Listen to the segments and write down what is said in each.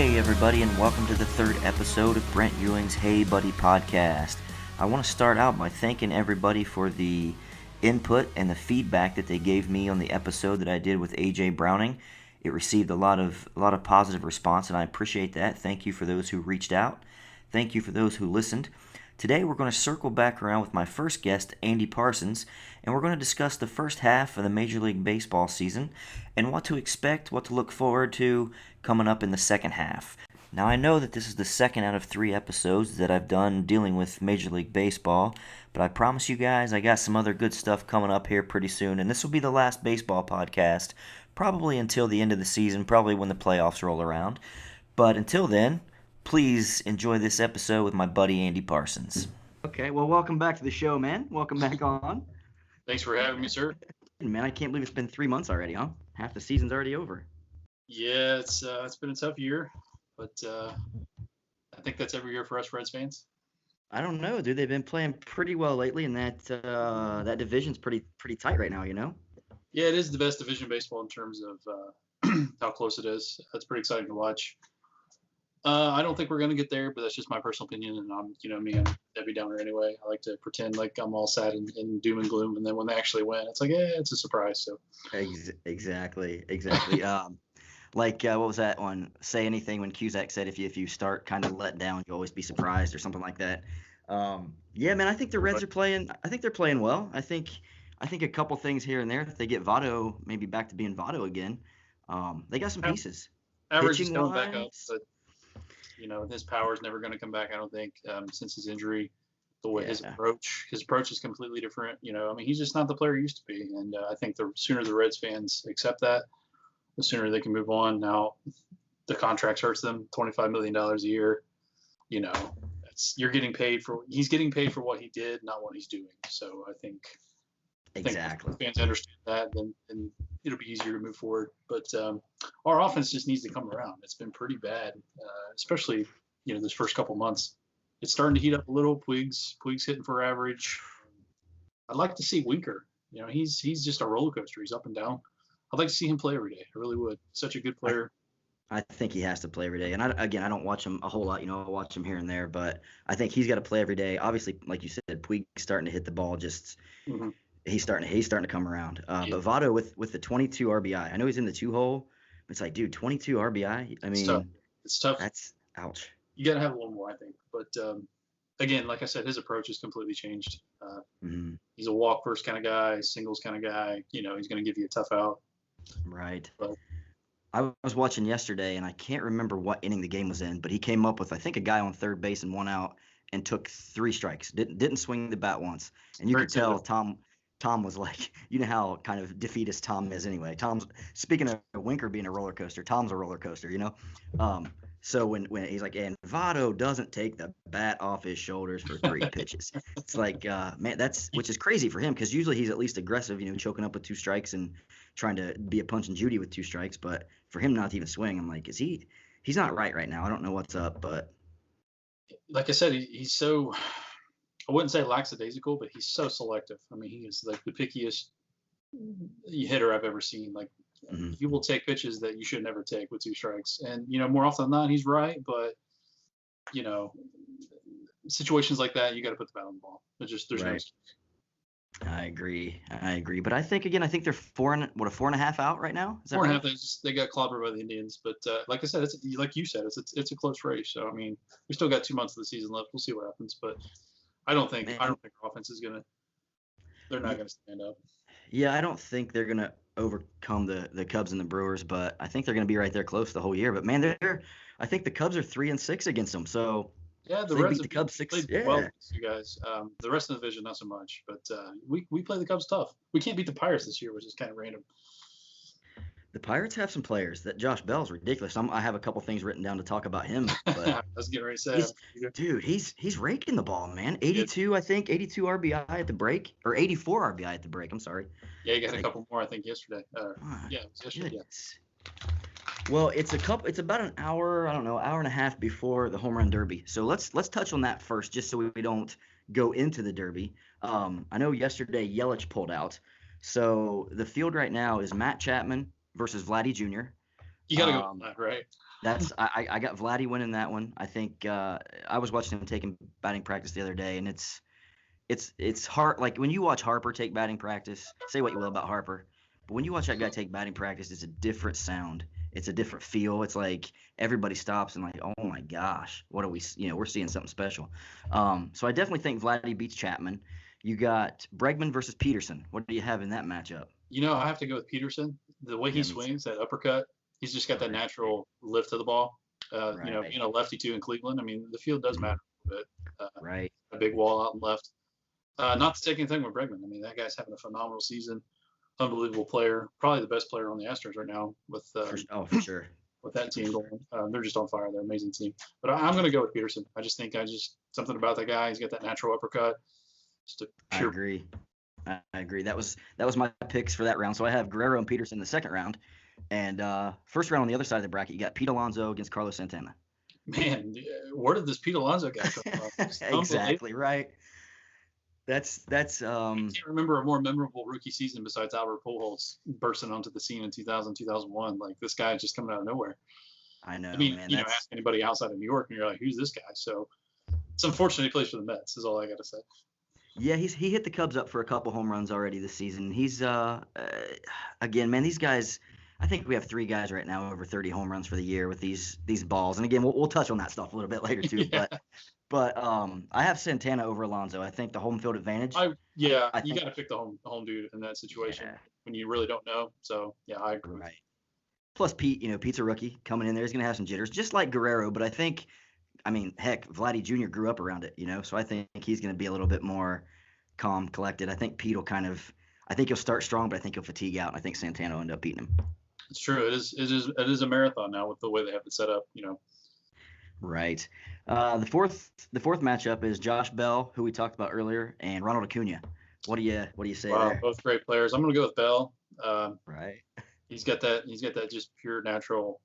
Hey everybody, and welcome to the third episode of Brent Ewing's Hey Buddy podcast. I want to start out by thanking everybody for the input and the feedback that they gave me on the episode that I did with AJ Browning. It received a lot of positive response, and I appreciate that. Thank you for those who reached out. Thank you for those who listened. Today we're going to circle back around with my first guest, Andy Parsons, and we're going to discuss the first half of the Major League Baseball season and what to expect, what to look forward to coming up in the second half. Now, I know that this is the second out of 3 episodes that I've done dealing with Major League Baseball, but I promise you guys I got some other good stuff coming up here pretty soon, and this will be the last baseball podcast, probably until the end of the season, probably when the playoffs roll around. But until then, please enjoy this episode with my buddy Andy Parsons. Okay, well, welcome back to the show, man. Welcome back on. Thanks for having me, sir. Man, I can't believe it's been 3 months already, huh? Half the season's already over. Yeah, it's been a tough year, but I think that's every year for us Reds fans. I don't know, dude. They've been playing pretty well lately, and that division's pretty tight right now, you know? Yeah, it is the best division of baseball in terms of how close it is. It's pretty exciting to watch. I don't think we're going to get there, but that's just my personal opinion. And I'm a Debbie Downer anyway. I like to pretend like I'm all sad and doom and gloom. And then when they actually win, it's like, it's a surprise. So Exactly. What was that one? Say anything when Cusack said, if you start kind of let down, you always be surprised or something like that. Yeah, man, I think the Reds are playing. I think they're playing well. I think a couple things here and there. If they get Votto maybe back to being Votto again, they got some pieces. Average is coming back up, but his power is never going to come back. I don't think since his injury. The way his approach is completely different. He's just not the player he used to be. And I think the sooner the Reds fans accept that, the sooner they can move on. Now, the contract hurts them, $25 million a year. He's getting paid for what he did, not what he's doing. So I think fans understand that, then it'll be easier to move forward. But our offense just needs to come around. It's been pretty bad, especially this first couple months. It's starting to heat up a little. Puig's hitting for average. I'd like to see Winker. He's just a roller coaster. He's up and down. I'd like to see him play every day. I really would. Such a good player. I think he has to play every day. And I don't watch him a whole lot. I watch him here and there. But I think he's got to play every day. Obviously, like you said, Puig's starting to hit the ball. He's starting to come around. But Votto with the 22 RBI. I know he's in the 2-hole. But it's like, dude, 22 RBI. I mean, it's tough. That's ouch. You got to have a little more, I think. But again, like I said, his approach has completely changed. He's a walk first kind of guy, singles kind of guy. He's going to give you a tough out. Right. But I was watching yesterday, and I can't remember what inning the game was in, but he came up with, I think, a guy on third base and 1 out, and took 3 strikes. Didn't swing the bat once, and you could tell Tom was like, you know how kind of defeatist Tom is anyway. Speaking of Winker being a roller coaster, Tom's a roller coaster, So when he's like, and Votto doesn't take the bat off his shoulders for 3 pitches. It's like, man, which is crazy for him, because usually he's at least aggressive, choking up with 2 strikes and trying to be a Punch and Judy with 2 strikes. But for him not to even swing, I'm like, he's not right now. I don't know what's up, but like I said, he's so, I wouldn't say lackadaisical, but he's so selective. He is like the pickiest hitter I've ever seen. Like, he will take pitches that you should never take with 2 strikes. And, more often than not, he's right. But, situations like that, you got to put the bat on the ball. There's right. No excuse. I agree. But I think they're 4.5 out right now? Is that 4.5. Right? They got clobbered by the Indians. But like I said, like you said, it's a close race. So, we still got 2 months of the season left. We'll see what happens. But I don't think our offense is going to – they're not going to stand up. Yeah, I don't think they're going to overcome the Cubs and the Brewers, but I think they're going to be right there close the whole year. But man, I think the Cubs are 3-6 against them. So yeah, the Reds beat the Cubs 6. Yeah. Well, you guys. The rest of the division not so much, but we play the Cubs tough. We can't beat the Pirates this year, which is kind of random. The Pirates have some players. That Josh Bell's ridiculous. I have a couple things written down to talk about him. But I was getting ready to say, dude, he's raking the ball, man. 82, I think, 82 RBI at the break, or 84 RBI at the break. I'm sorry. Yeah, he got a couple more, I think, yesterday. It was yesterday. Well, it's about an hour, hour and a half before the home run derby. So let's touch on that first, just so we don't go into the derby. I know yesterday Yelich pulled out. So the field right now is Matt Chapman versus Vladdy Jr. You got to go with that, right? I got Vladdy winning that one. I think I was watching him taking batting practice the other day, and it's hard. Like when you watch Harper take batting practice, say what you will about Harper, but when you watch that guy take batting practice, it's a different sound. It's a different feel. It's like everybody stops and like, oh my gosh, what are we? We're seeing something special. So I definitely think Vladdy beats Chapman. You got Bregman versus Peterson. What do you have in that matchup? I have to go with Peterson. The way he Yeah, me too. swings that uppercut, he's just got that Right, natural lift to the ball. right, Being a lefty too in Cleveland, I mean, the field does mhm, matter a little bit. right. A big wall out and left. Not to take anything with Bregman. I mean, that guy's having a phenomenal season. Unbelievable player. Probably the best player on the Astros right now For sure. with that team going. They're just on fire. They're an amazing team. But I'm going to go with Peterson. I just something about that guy. He's got that natural uppercut. Just a I pure. agree. I agree. That was my picks for that round. So I have Guerrero and Peterson in the second round, and first round on the other side of the bracket, you got Pete Alonso against Carlos Santana. Man, where did this Pete Alonso guy come from? Exactly right. That's I can't remember a more memorable rookie season besides Albert Pujols bursting onto the scene in 2000, 2001. Like this guy just coming out of nowhere. I I know, mean, man. ask anybody outside of New York, and you're like, who's this guy? So it's unfortunate he plays for the Mets. Is all I got to say. Yeah, he hit the Cubs up for a couple home runs already this season. He's again, man, these guys. I think we have three guys right now over 30 home runs for the year with these balls. And again, we'll touch on that stuff a little bit later too. Yeah. But I have Santana over Alonso. I think the home field advantage. I you got to pick the home dude in that situation when you really don't know. So yeah, I agree. Right. Plus Pete, Pete's a rookie coming in there. He's gonna have some jitters, just like Guerrero. But I mean, heck, Vladdy Jr. grew up around it, so I think he's gonna be a little bit more calm, collected. I think Pete will I think he'll start strong, but I think he'll fatigue out, and I think Santana will end up beating him. It's true. It is a marathon now with the way they have it set up. Right. The fourth matchup is Josh Bell, who we talked about earlier, and Ronald Acuna. What do you say Wow, there? both great players. I'm going to go with Bell. Right. He's got that just pure natural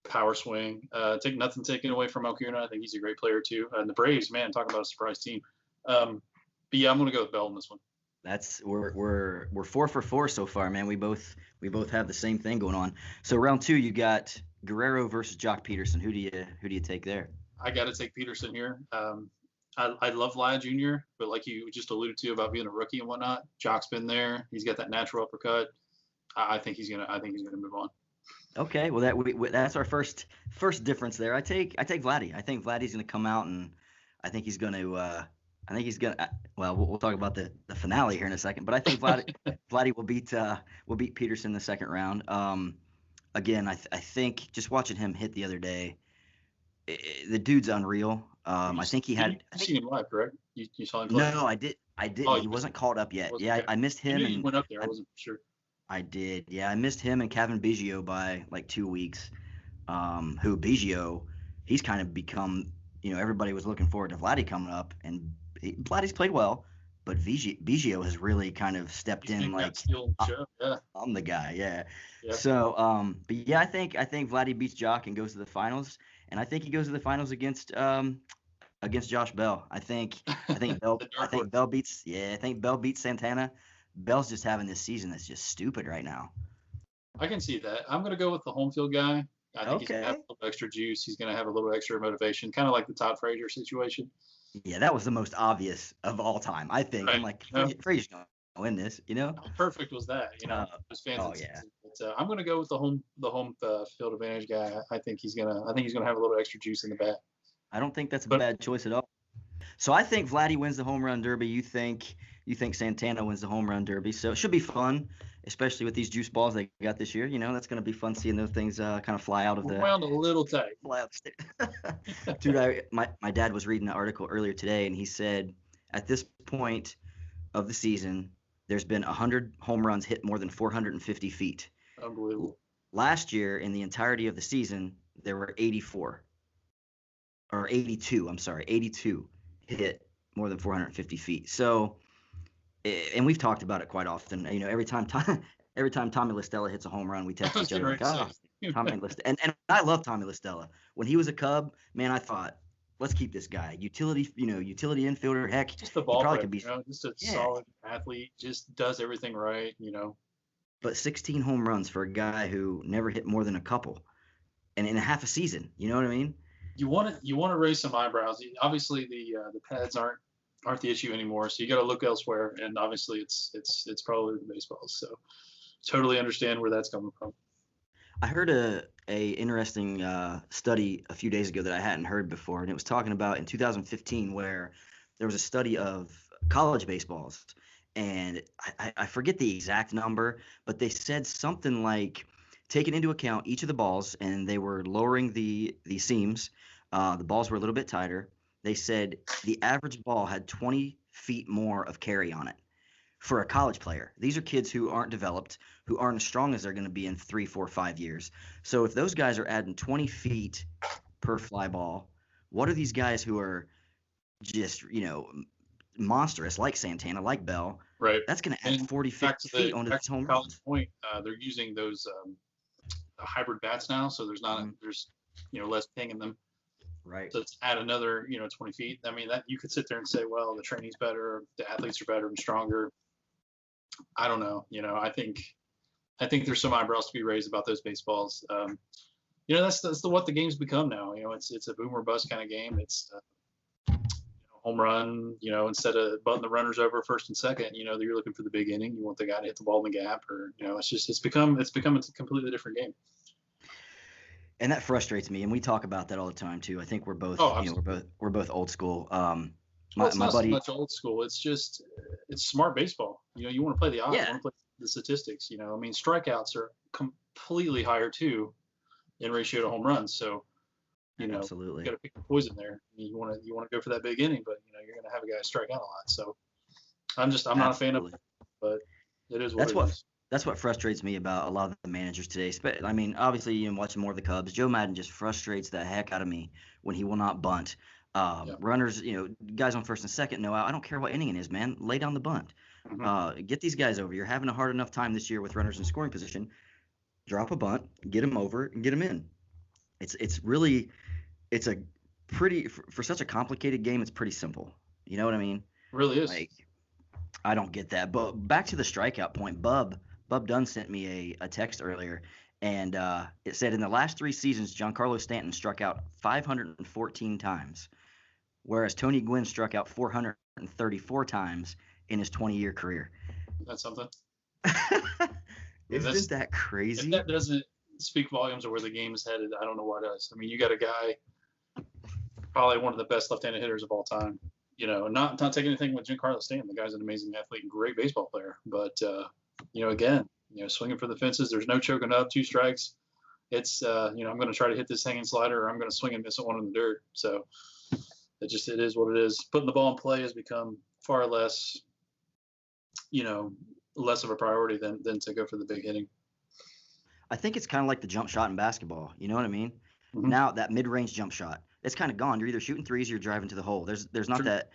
power swing. Take nothing taken away from Acuna. I think he's a great player too. And the Braves, man, talking about a surprise team. But yeah, I'm going to go with Bell in this one. We're 4 for 4 so far, man. We both have the same thing going on. So round 2, you got Guerrero versus Jock Peterson. Who do you take there? I got to take Peterson here. I love Vlad Jr., but like you just alluded to about being a rookie and whatnot, Jock's been there. He's got that natural uppercut. I think he's gonna move on. Okay, well that's our first difference there. I take Vladdy. I think Vladdy's gonna come out, and I think he's gonna. Well, we'll talk about the finale here in a second, but I think Vladdy will beat Peterson in the second round. Again, I think just watching him hit the other day, the dude's unreal. I think he had. You seen him live, correct? You saw him play? No, I did. Oh, he wasn't called up yet. Yeah, okay. I missed him. He went up there. I wasn't sure. I did. Yeah, I missed him and Kevin Biggio by like 2 weeks. Who Biggio, he's kind of become. Everybody was looking forward to Vladdy coming up, and Vladdy's played well, but Biggio has really kind of stepped in like I'm the guy. Yeah. So, but yeah, I think Vladdy beats Jock and goes to the finals, and I think he goes to the finals against Josh Bell. I think Bell beats Santana. Bell's just having this season that's just stupid right now. I can see that. I'm going to go with the home field guy. I think he's going to have a little extra juice. He's going to have a little extra motivation, kind of like the Todd Frazier situation. Yeah, that was the most obvious of all time, I think. Right. I'm like, Frazier's going to win this, How perfect was that? Those fans. Oh yeah. But, I'm going to go with the home field advantage guy. I think he's going to have a little extra juice in the bat. I don't think that's a bad choice at all. So I think Vladdy wins the home run derby. You think Santana wins the home run derby. So it should be fun, especially with these juice balls they got this year. That's going to be fun seeing those things kind of fly out of the. Wound a little tight. Fly out the Dude, my dad was reading an article earlier today, and he said at this point of the season, there's been 100 home runs hit more than 450 feet. Unbelievable. Last year, in the entirety of the season, there were 82. I'm sorry, 82 hit more than 450 feet. So, and we've talked about it quite often. Every time Tommy La Stella hits a home run, we text each other like, Tommy La Stella. And I love Tommy La Stella. When he was a Cub, man, I thought, let's keep this guy. Utility infielder. Heck, just the ball player, just a solid athlete. Just does everything right. But 16 home runs for a guy who never hit more than a couple. and in a half a season. You know what I mean? You want to raise some eyebrows. Obviously, the pads aren't the issue anymore, so you got to look elsewhere. And obviously, it's probably the baseballs. So totally understand where that's coming from. I heard a interesting study a few days ago that I hadn't heard before, and it was talking about in 2015 where there was a study of college baseballs, and I forget the exact number, but they said something like taking into account each of the balls, and they were lowering the seams. The balls were a little bit tighter. They said the average ball had 20 feet more of carry on it for a college player. These are kids who aren't developed, who aren't as strong as they're going to be in 3, 4, 5 years. So if those guys are adding 20 feet per fly ball, what are these guys who are just, monstrous, like Santana, like Bell? Right. That's going to add 40, 50 feet onto these home runs. Point, they're using those hybrid bats now, so there's not there's less ping in them. Right. So to add another 20 feet. I mean, that you could sit there and say, well, the training's better, the athletes are better and stronger. I don't know. I think there's some eyebrows to be raised about those baseballs. That's what the game's become now. It's a boom or bust kind of game. It's home run. Instead of butting the runners over first and second, you're looking for the big inning. You want the guy to hit the ball in the gap, or it's become a completely different game. And that frustrates me, and we talk about that all the time too. I think we're both, we're both old school. It's not so much old school. It's just it's smart baseball. You want to play the odds. You want to play the statistics. Strikeouts are completely higher too in ratio to home runs. So absolutely, you got to pick the poison there. You want to go for that big inning, but you're going to have a guy strike out a lot. So I'm not a fan of it, but it is what it is. That's what frustrates me about a lot of the managers today. I mean, obviously, watching more of the Cubs, Joe Madden just frustrates the heck out of me when he will not bunt. Runners, guys on first and second, no out. I don't care what inning it is, man. Lay down the bunt. Mm-hmm. Get these guys over. You're having a hard enough time this year with runners in scoring position. Drop a bunt, get them over, and get them in. It's a pretty, for such a complicated game, it's pretty simple. You know what I mean? It really is. I don't get that. But back to the strikeout point, Bub Dunn sent me a text earlier, and it said in the last 3 seasons, Giancarlo Stanton struck out 514 times, whereas Tony Gwynn struck out 434 times in his 20-year career. That's something. Isn't that crazy? If that doesn't speak volumes of where the game is headed, I don't know what does. I mean, you got a guy, probably one of the best left-handed hitters of all time. Not taking anything with Giancarlo Stanton. The guy's an amazing athlete and great baseball player, but again, swinging for the fences. There's no choking up, 2 strikes. It's, I'm going to try to hit this hanging slider, or I'm going to swing and miss one in the dirt. So it is what it is. Putting the ball in play has become far less, less of a priority than to go for the big hitting. I think it's kind of like the jump shot in basketball. You know what I mean? Mm-hmm. Now that mid-range jump shot, it's kind of gone. You're either shooting threes or you're driving to the hole. There's not that,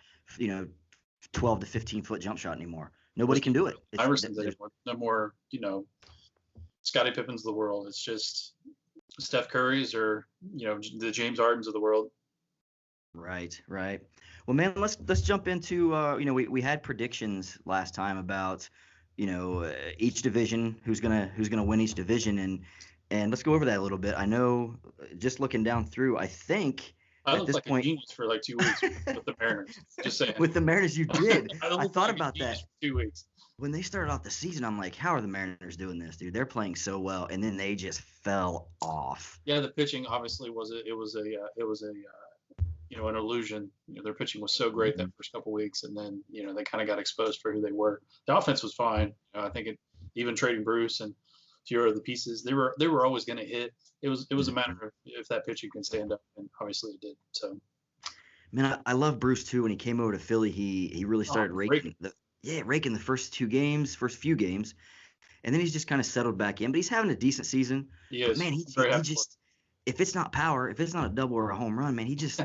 12 to 15 foot jump shot anymore. Nobody can do it. Iverson's anymore. No more, Scottie Pippins of the world. It's just Steph Curry's or, the James Hardens of the world. Right. Well, man, let's jump into, we had predictions last time about, each division, who's gonna win each division, and let's go over that a little bit. I know, just looking down through, I think I looked like a genius for like 2 weeks with the Mariners. Just saying. With the Mariners, you did. I thought about that. 2 weeks. When they started off the season, I'm like, how are the Mariners doing this, dude? They're playing so well, and then they just fell off. Yeah, the pitching obviously was an illusion. Their pitching was so great that first couple weeks, and then they kind of got exposed for who they were. The offense was fine. I think even trading Bruce and a few of the pieces, they were always going to hit. It was a matter of if that pitching can stand up, and obviously it did. So, man, I love Bruce too. When he came over to Philly, he really started raking the first few games, and then he's just kind of settled back in. But he's having a decent season. He is. But man, he just if it's not power, if it's not a double or a home run, man, he just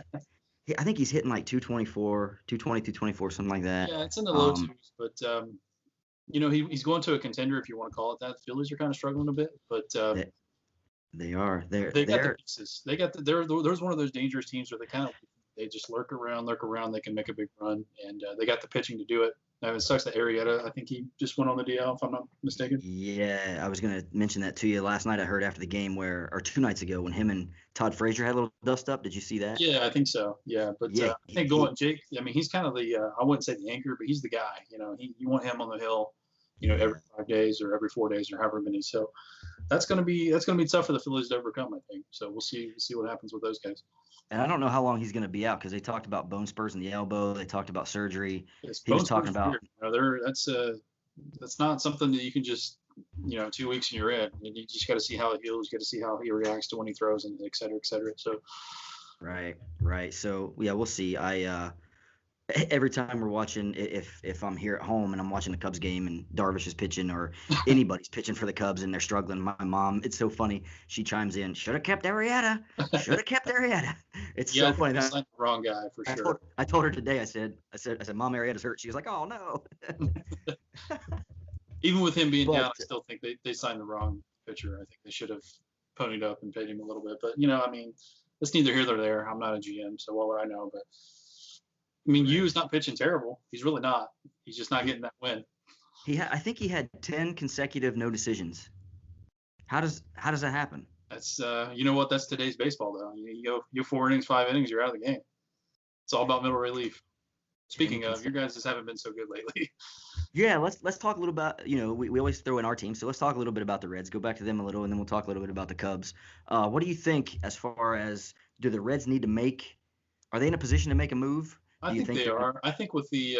I think he's hitting like 224, 224, something like that. Yeah, it's in the low twos, but he's going to a contender, if you want to call it that. The Phillies are kind of struggling a bit, but they are. They're got the pieces. They're one of those dangerous teams where they just lurk around. They can make a big run, and they got the pitching to do it. Now it sucks that Arrieta, I think he just went on the DL, if I'm not mistaken. Yeah, I was going to mention that to you. Last night I heard after the game or 2 nights ago when him and Todd Frazier had a little dust up. Did you see that? Yeah, I think so. Yeah, but Yeah, I think going Jake. I mean, he's kind of the I wouldn't say the anchor, but he's the guy. You want him on the hill, every 5 days or every 4 days or however many. So that's gonna be tough for the Phillies to overcome, I think. So we'll see what happens with those guys. And I don't know how long he's going to be out because they talked about bone spurs in the elbow. They talked about surgery. It's He was talking about. That's not something that you can just 2 weeks and you're in. You just got to see how it heals. You got to see how he reacts to when he throws, and et cetera, et cetera. So. Right. So yeah, we'll see. Every time we're watching, if I'm here at home and I'm watching the Cubs game and Darvish is pitching or anybody's pitching for the Cubs and they're struggling, my mom, it's so funny. She chimes in, should have kept Arrieta. Should have kept Arrieta. It's so funny. That's like the wrong guy for sure. I told her today. I said, Mom, Arrieta's hurt. She was like, oh no. Even with him being down, I still think they signed the wrong pitcher. I think they should have ponied up and paid him a little bit. But I mean, it's neither here nor there. I'm not a GM, so what would I know? But I mean, Yu's not pitching terrible. He's really not. He's just not getting that win. I think he had 10 consecutive no decisions. How does that happen? That's what? That's today's baseball, though. You go 4 innings, 5 innings, you're out of the game. It's all about middle relief. Speaking of, your guys just haven't been so good lately. Yeah, let's talk a little about, we always throw in our team, so let's talk a little bit about the Reds. Go back to them a little, and then we'll talk a little bit about the Cubs. What do you think as far as, do the Reds need to are they in a position to make a move? I think they are. I think with the,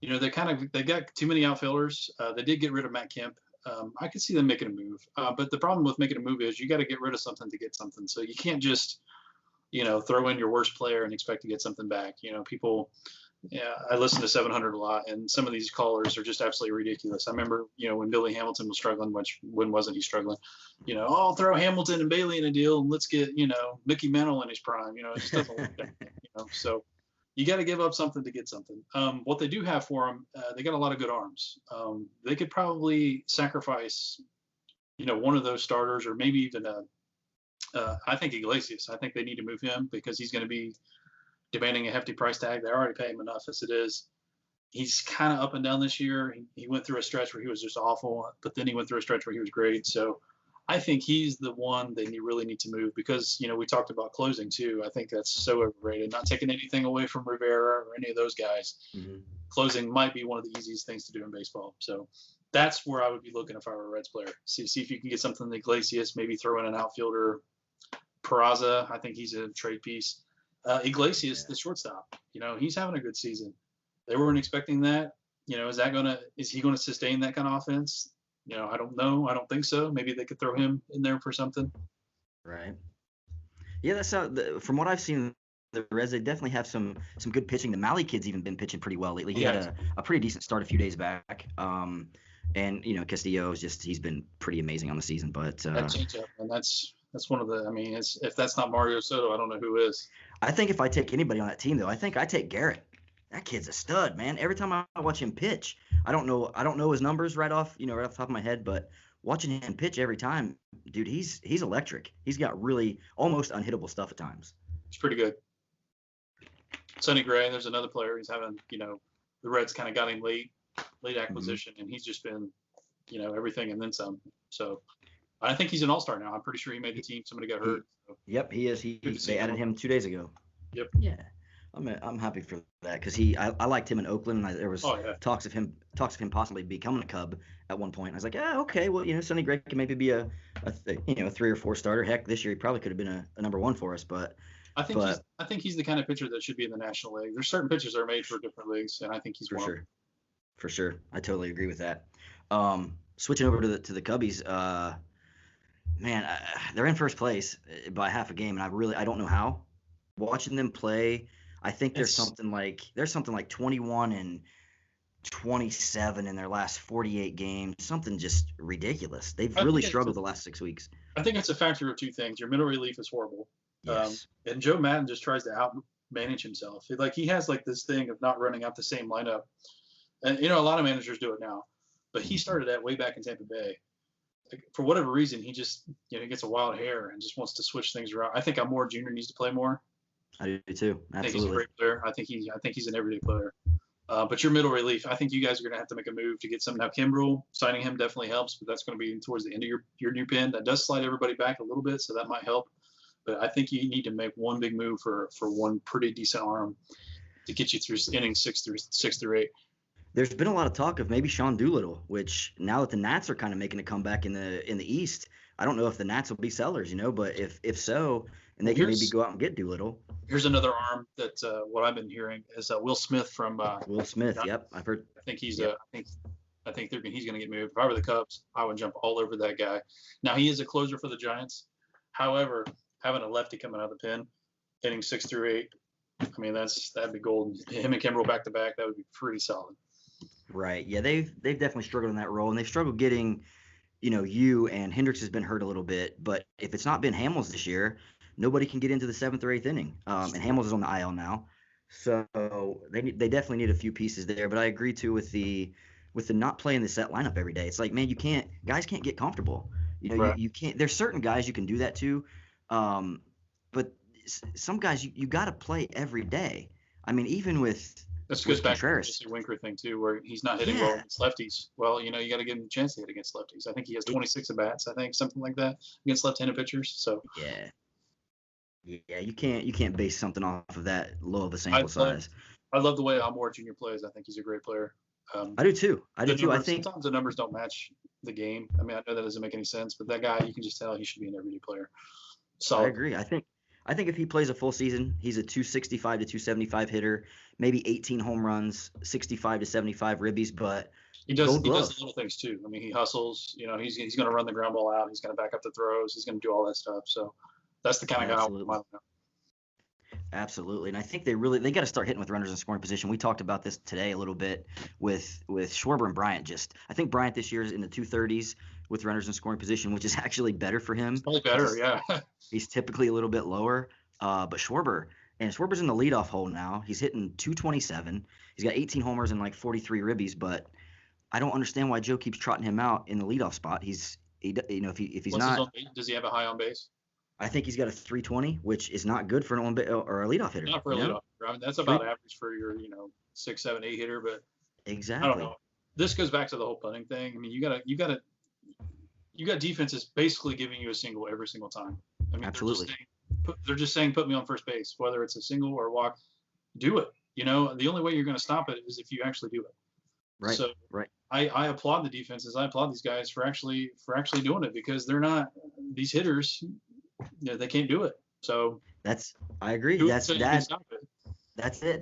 they got too many outfielders. They did get rid of Matt Kemp. I could see them making a move. But the problem with making a move is you got to get rid of something to get something. So you can't just, throw in your worst player and expect to get something back. People, I listen to 700 a lot, and some of these callers are just absolutely ridiculous. I remember, when Billy Hamilton was struggling, when wasn't he struggling? I'll throw Hamilton and Bailey in a deal and let's get, Mickey Mantle in his prime. It just doesn't work that. So you got to give up something to get something. What they do have for them, they got a lot of good arms. They could probably sacrifice, one of those starters, or maybe even I think Iglesias. I think they need to move him because he's going to be demanding a hefty price tag. They already pay him enough as it is. He's kind of up and down this year. He went through a stretch where he was just awful, but then he went through a stretch where he was great. So I think he's the one they really need to move because, we talked about closing too. I think that's so overrated. Not taking anything away from Rivera or any of those guys. Mm-hmm. Closing might be one of the easiest things to do in baseball. So that's where I would be looking if I were a Reds player. See if you can get something to Iglesias, maybe throw in an outfielder. Peraza, I think he's a trade piece. Iglesias, the shortstop, he's having a good season. They weren't expecting that. Is he going to sustain that kind of offense? I don't know. I don't think so. Maybe they could throw him in there for something. Right. Yeah, that's from what I've seen, the Reds, they definitely have some good pitching. The Malley kid's even been pitching pretty well lately. He had a pretty decent start a few days back. And Castillo he's been pretty amazing on the season. But that changeup, and that's one of the. I mean, if that's not Mario Soto, I don't know who is. I think if I take anybody on that team, though, I think I take Garrett. That kid's a stud, man. Every time I watch him pitch, I don't know his numbers right off the top of my head, but watching him pitch every time, dude, he's electric. He's got really almost unhittable stuff at times. It's pretty good. Sonny Gray, there's another player. He's having, the Reds kind of got him late acquisition, and he's just been, everything and then some. So I think he's an all-star now. I'm pretty sure he made the team. Somebody got hurt. So. Yep, he is. They added him 2 days ago. Yep. Yeah. I'm happy for that because I liked him in Oakland. And there was talks of him possibly becoming a Cub at one point. I was like, okay, well, Sonny Gray can maybe be a 3 or 4 starter. Heck, this year he probably could have been a number 1 for us. But I think he's the kind of pitcher that should be in the National League. There's certain pitchers that are made for different leagues, and I think he's one. For sure, I totally agree with that. Switching over to the Cubbies, man, they're in first place by half a game, and I don't know how. Watching them play. I think there's something like 21 and 27 in their last 48 games. Something just ridiculous. They've really struggled the last 6 weeks. I think it's a factor of 2 things. Your middle relief is horrible. Yes. And Joe Madden just tries to out-manage himself. He has this thing of not running out the same lineup. And, a lot of managers do it now. But he started that way back in Tampa Bay. For whatever reason, he just, he gets a wild hair and just wants to switch things around. I think Amor Jr. needs to play more. I do too. Absolutely. I think he's a great player. I think he's an everyday player. But your middle relief, I think you guys are going to have to make a move to get some. Now, Kimbrel, signing him definitely helps, but that's going to be towards the end of your new pen. That does slide everybody back a little bit, so that might help. But I think you need to make one big move for one pretty decent arm to get you through innings six through eight. There's been a lot of talk of maybe Sean Doolittle, which now that the Nats are kind of making a comeback in the East, I don't know if the Nats will be sellers, but if so, and they can maybe go out and get Doolittle. Here's another arm that what I've been hearing is Will Smith from Will Smith. Yep, I've heard. I think he's I think he's going to get moved. If I were the Cubs, I would jump all over that guy. Now he is a closer for the Giants. However, having a lefty coming out of the pen, hitting 6 through 8, I mean that'd be golden. Him and Kimbrel back to back, that would be pretty solid. Right. Yeah, they've definitely struggled in that role, and they've struggled getting, you and Hendricks has been hurt a little bit. But if it's not been Hamels this year, nobody can get into the 7th or 8th inning. And Hamels is on the IL now, so they definitely need a few pieces there. But I agree too with the not playing the set lineup every day. It's like, man, guys can't get comfortable. Right. You can't. There's certain guys you can do that to, but some guys you got to play every day. I mean, even with this goes back Contreras. to the Jesse Winker thing too, where he's not hitting well against lefties. Well, you got to give him a chance to hit against lefties. I think he has 26 at bats. I think something like that against left-handed pitchers. So yeah, you can't base something off of that low of a sample size. I love the way Almore Jr. plays. I think he's a great player. I do too. I think sometimes the numbers don't match the game. I mean, I know that doesn't make any sense, but that guy, you can just tell he should be an everyday player. I agree. I think if he plays a full season, he's a 265 to 275 hitter, maybe 18 home runs, 65 to 75 ribbies, but he does the little things too. I mean, he hustles. He's going to run the ground ball out. He's going to back up the throws. He's going to do all that stuff. So that's the kind of guy I want to know. Absolutely. And I think they got to start hitting with runners in scoring position. We talked about this today a little bit with Schwarber and Bryant. I think Bryant this year is in the 230s with runners in scoring position, which is actually better for him. It's probably better, yeah. He's typically a little bit lower. But Schwarber's in the leadoff hole now. He's hitting 227. He's got 18 homers and like 43 ribbies, but I don't understand why Joe keeps trotting him out in the leadoff spot. If he's not, does he have a high on base? I think he's got a 320, which is not good for an on base or a leadoff hitter. Not for a leadoff hitter. I mean, that's about average for your 6, 7, 8 hitter, but exactly. I don't know. This goes back to the whole punting thing. I mean, you got defenses basically giving you a single every single time. I mean, absolutely. They're just saying put me on first base, whether it's a single or a walk. Do it. The only way you're going to stop it is if you actually do it. Right. So right. I applaud the defenses. I applaud these guys for actually doing it, because they're not these hitters. They can't do it. So I agree. That's it.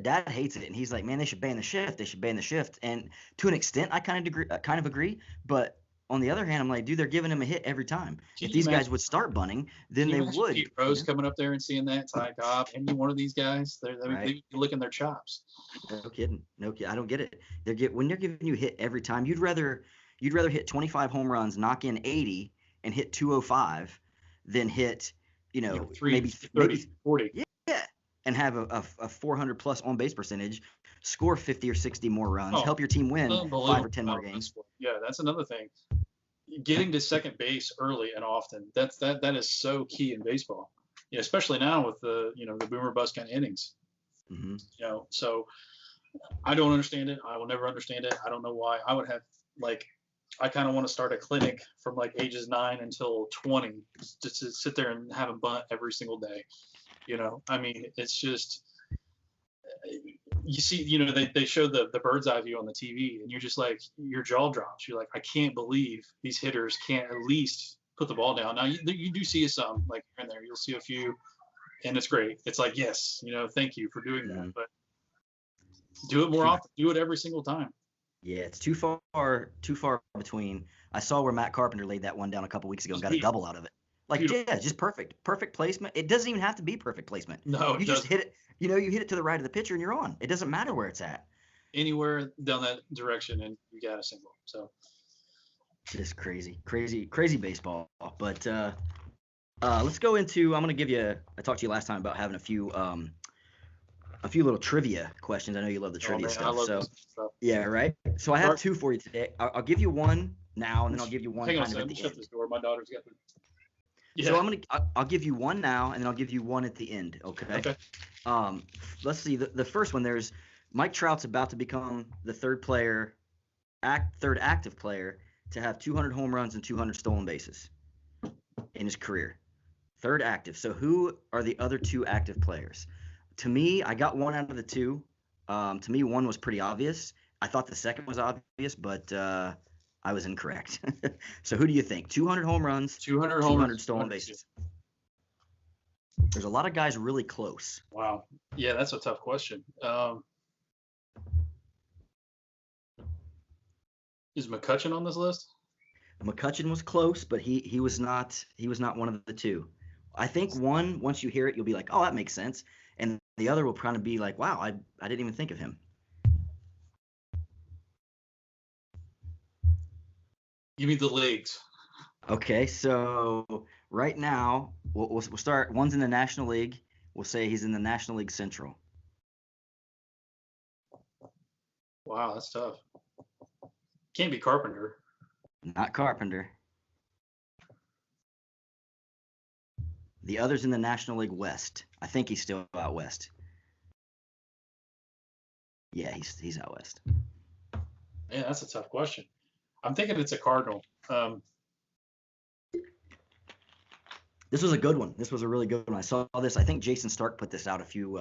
Dad hates it, and he's like, man, they should ban the shift. And to an extent, I kind of agree. But on the other hand, I'm like, dude, they're giving him a hit every time. If these guys would start bunting, then they would. Pete Rose coming up there and seeing that, Ty Cobb, any one of these guys, they'd be licking their chops. No kidding. I don't get it. When they're giving you a hit every time, you'd rather hit 25 home runs, knock in 80, and hit 205 than hit, maybe 40. Yeah, and have a 400 plus on base percentage, score 50 or 60 more runs, help your team win 5 or 10 more games. Yeah, that's another thing. Getting to second base early and often, that is so key in baseball. Especially now with the the boomer bust kind of innings. Mm-hmm. So I don't understand it. I will never understand it. I don't know why. I would have I kind of want to start a clinic from ages 9 until 20, just to sit there and have them bunt every single day. I mean, it's just, you see, they show the bird's eye view on the TV, and you're just like, your jaw drops. You're like, I can't believe these hitters can't at least put the ball down. Now you do see some here and there. You'll see a few, and it's great. It's like, yes, thank you for doing that, but do it more often. Do it every single time. Yeah, it's too far between. I saw where Matt Carpenter laid that one down a couple weeks ago and got a double out of it. Just perfect placement. It doesn't even have to be perfect placement. No, you just hit it. You hit it to the right of the pitcher and you're on. It doesn't matter where it's at. Anywhere down that direction and you got a single. So just crazy baseball. But let's go into. I'm gonna give you. I talked to you last time about having a few little trivia questions. I know you love the trivia stuff. Yeah, right. So I have two for you today. I'll give you one now, and then I'll give you one at the end. Shut this door. My daughter's got the. Yeah. So I'll give you one now, and then I'll give you one at the end. Okay. Okay. Let's see. The first one. There's Mike Trout's about to become the third active player to have 200 home runs and 200 stolen bases in his career. Third active. So who are the other two active players? To me, I got one out of the two. To me, one was pretty obvious. I thought the second was obvious, but I was incorrect. So who do you think? 200 home runs, 200 stolen bases. There's a lot of guys really close. Wow. Yeah, that's a tough question. Is McCutchen on this list? McCutchen was close, but he was not one of the two. I think one, once you hear it, you'll be like, oh, that makes sense. And the other will kind of be like, wow, I didn't even think of him. Give me the leagues. Okay, so right now we'll start. One's in the National League. We'll say he's in the National League Central. Wow, that's tough. Can't be Carpenter. Not Carpenter. The other's in the National League West. I think he's still out west. Yeah, he's out west. Man, that's a tough question. I'm thinking it's a Cardinal. This was a good one. This was a really good one. I saw this. I think Jason Stark put this out a few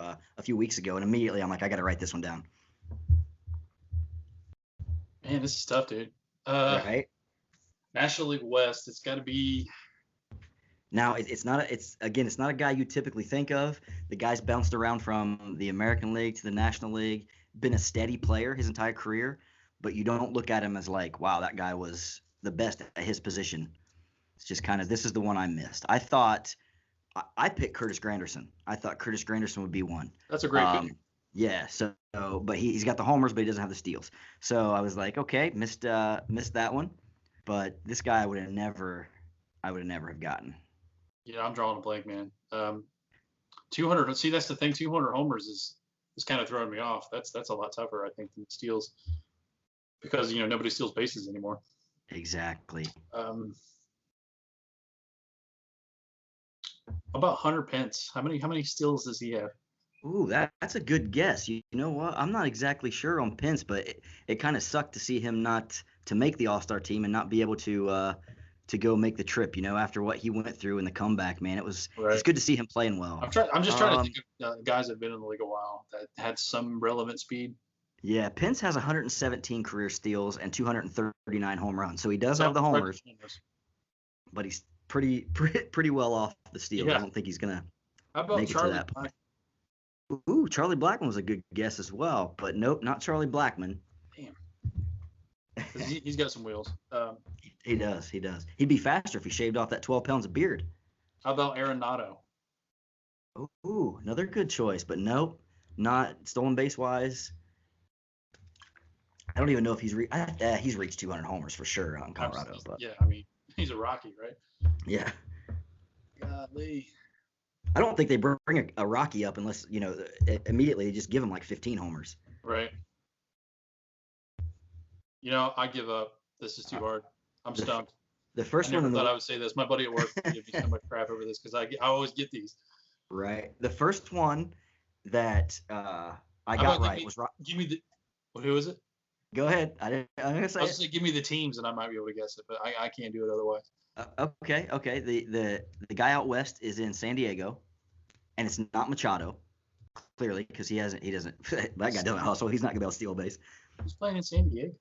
weeks ago, and immediately I'm like, I got to write this one down. Man, this is tough, dude. Right. National League West. It's got to be. Now it's not a guy you typically think of. The guy's bounced around from the American League to the National League, been a steady player his entire career, but you don't look at him as like, wow, that guy was the best at his position. It's just kind of, this is the one I missed. I thought I picked Curtis Granderson. I thought Curtis Granderson would be one. That's a great pick. Yeah. So, but he's got the homers, but he doesn't have the steals. So I was like, okay, missed that one. But this guy I would have never have gotten. Yeah, I'm drawing a blank, man. 200. See, that's the thing. 200 homers is kind of throwing me off. That's a lot tougher, I think, than steals, because nobody steals bases anymore. Exactly. About Hunter Pence. How many steals does he have? Ooh, that's a good guess. You know what? I'm not exactly sure on Pence, but it kind of sucked to see him not to make the All-Star team and not be able to go make the trip. After what he went through in the comeback, man, It's good to see him playing well. I'm just trying to think of guys that have been in the league a while that had some relevant speed. Yeah, Pence has 117 career steals and 239 home runs, so he does have the homers, but he's pretty well off the steals. Yeah. I don't think he's gonna make it to that point. Ooh, Charlie Blackmon was a good guess as well, but nope, not Charlie Blackmon. Damn. He's got some wheels. He does. He'd be faster if he shaved off that 12 pounds of beard. How about Arenado? Ooh, another good choice, but nope, not stolen base wise. I don't even know if he's reached 200 homers for sure on Colorado. But yeah, I mean, he's a Rocky, right? Yeah. Golly. I don't think they bring a Rocky up unless, immediately they just give him like 15 homers. Right. I give up. This is too hard. I'm stumped. The first one. I thought I would say this. My buddy at work would give me so much crap over this because I always get these. Right. The first one that I got right was Rocky. Give me the. Who is it? Go ahead. I'm gonna say. I'll just say give me the teams and I might be able to guess it, but I can't do it otherwise. Okay. The guy out west is in San Diego, and it's not Machado, clearly, because he doesn't. That guy doesn't hustle. He's not gonna be able to steal a base. He's playing in San Diego.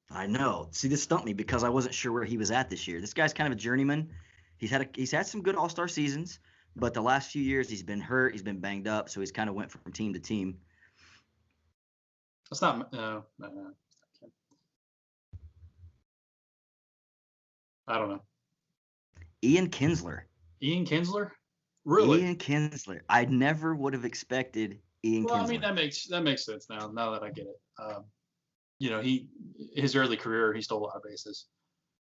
I know. See, this stumped me because I wasn't sure where he was at this year. This guy's kind of a journeyman. He's had some good All-Star seasons, but the last few years he's been hurt. He's been banged up, so he's kind of went from team to team. That's not. No. I don't know. Ian Kinsler. Ian Kinsler? Really? Ian Kinsler. I never would have expected Ian Kinsler. I mean, that makes sense now that I get it. His early career, he stole a lot of bases.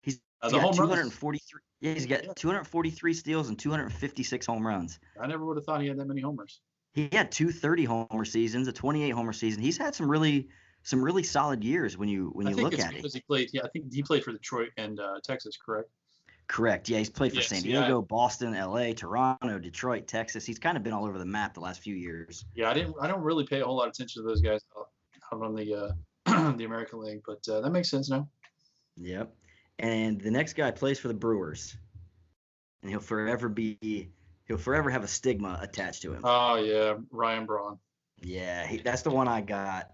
He's got 243. Yeah, he's got 243 steals and 256 home runs. I never would have thought he had that many homers. He had 230 homer seasons, a 28 homer season. He's had some really solid years when you look at it. He played. Yeah, I think he played for Detroit and Texas, correct? Correct. Yeah, he's played for San Diego, Boston, LA, Toronto, Detroit, Texas. He's kind of been all over the map the last few years. Yeah, I don't really pay a whole lot of attention to those guys. out on the the American League. But that makes sense now. Yep. And the next guy plays for the Brewers, and he'll forever have a stigma attached to him. Oh yeah, Ryan Braun. Yeah, that's the one I got.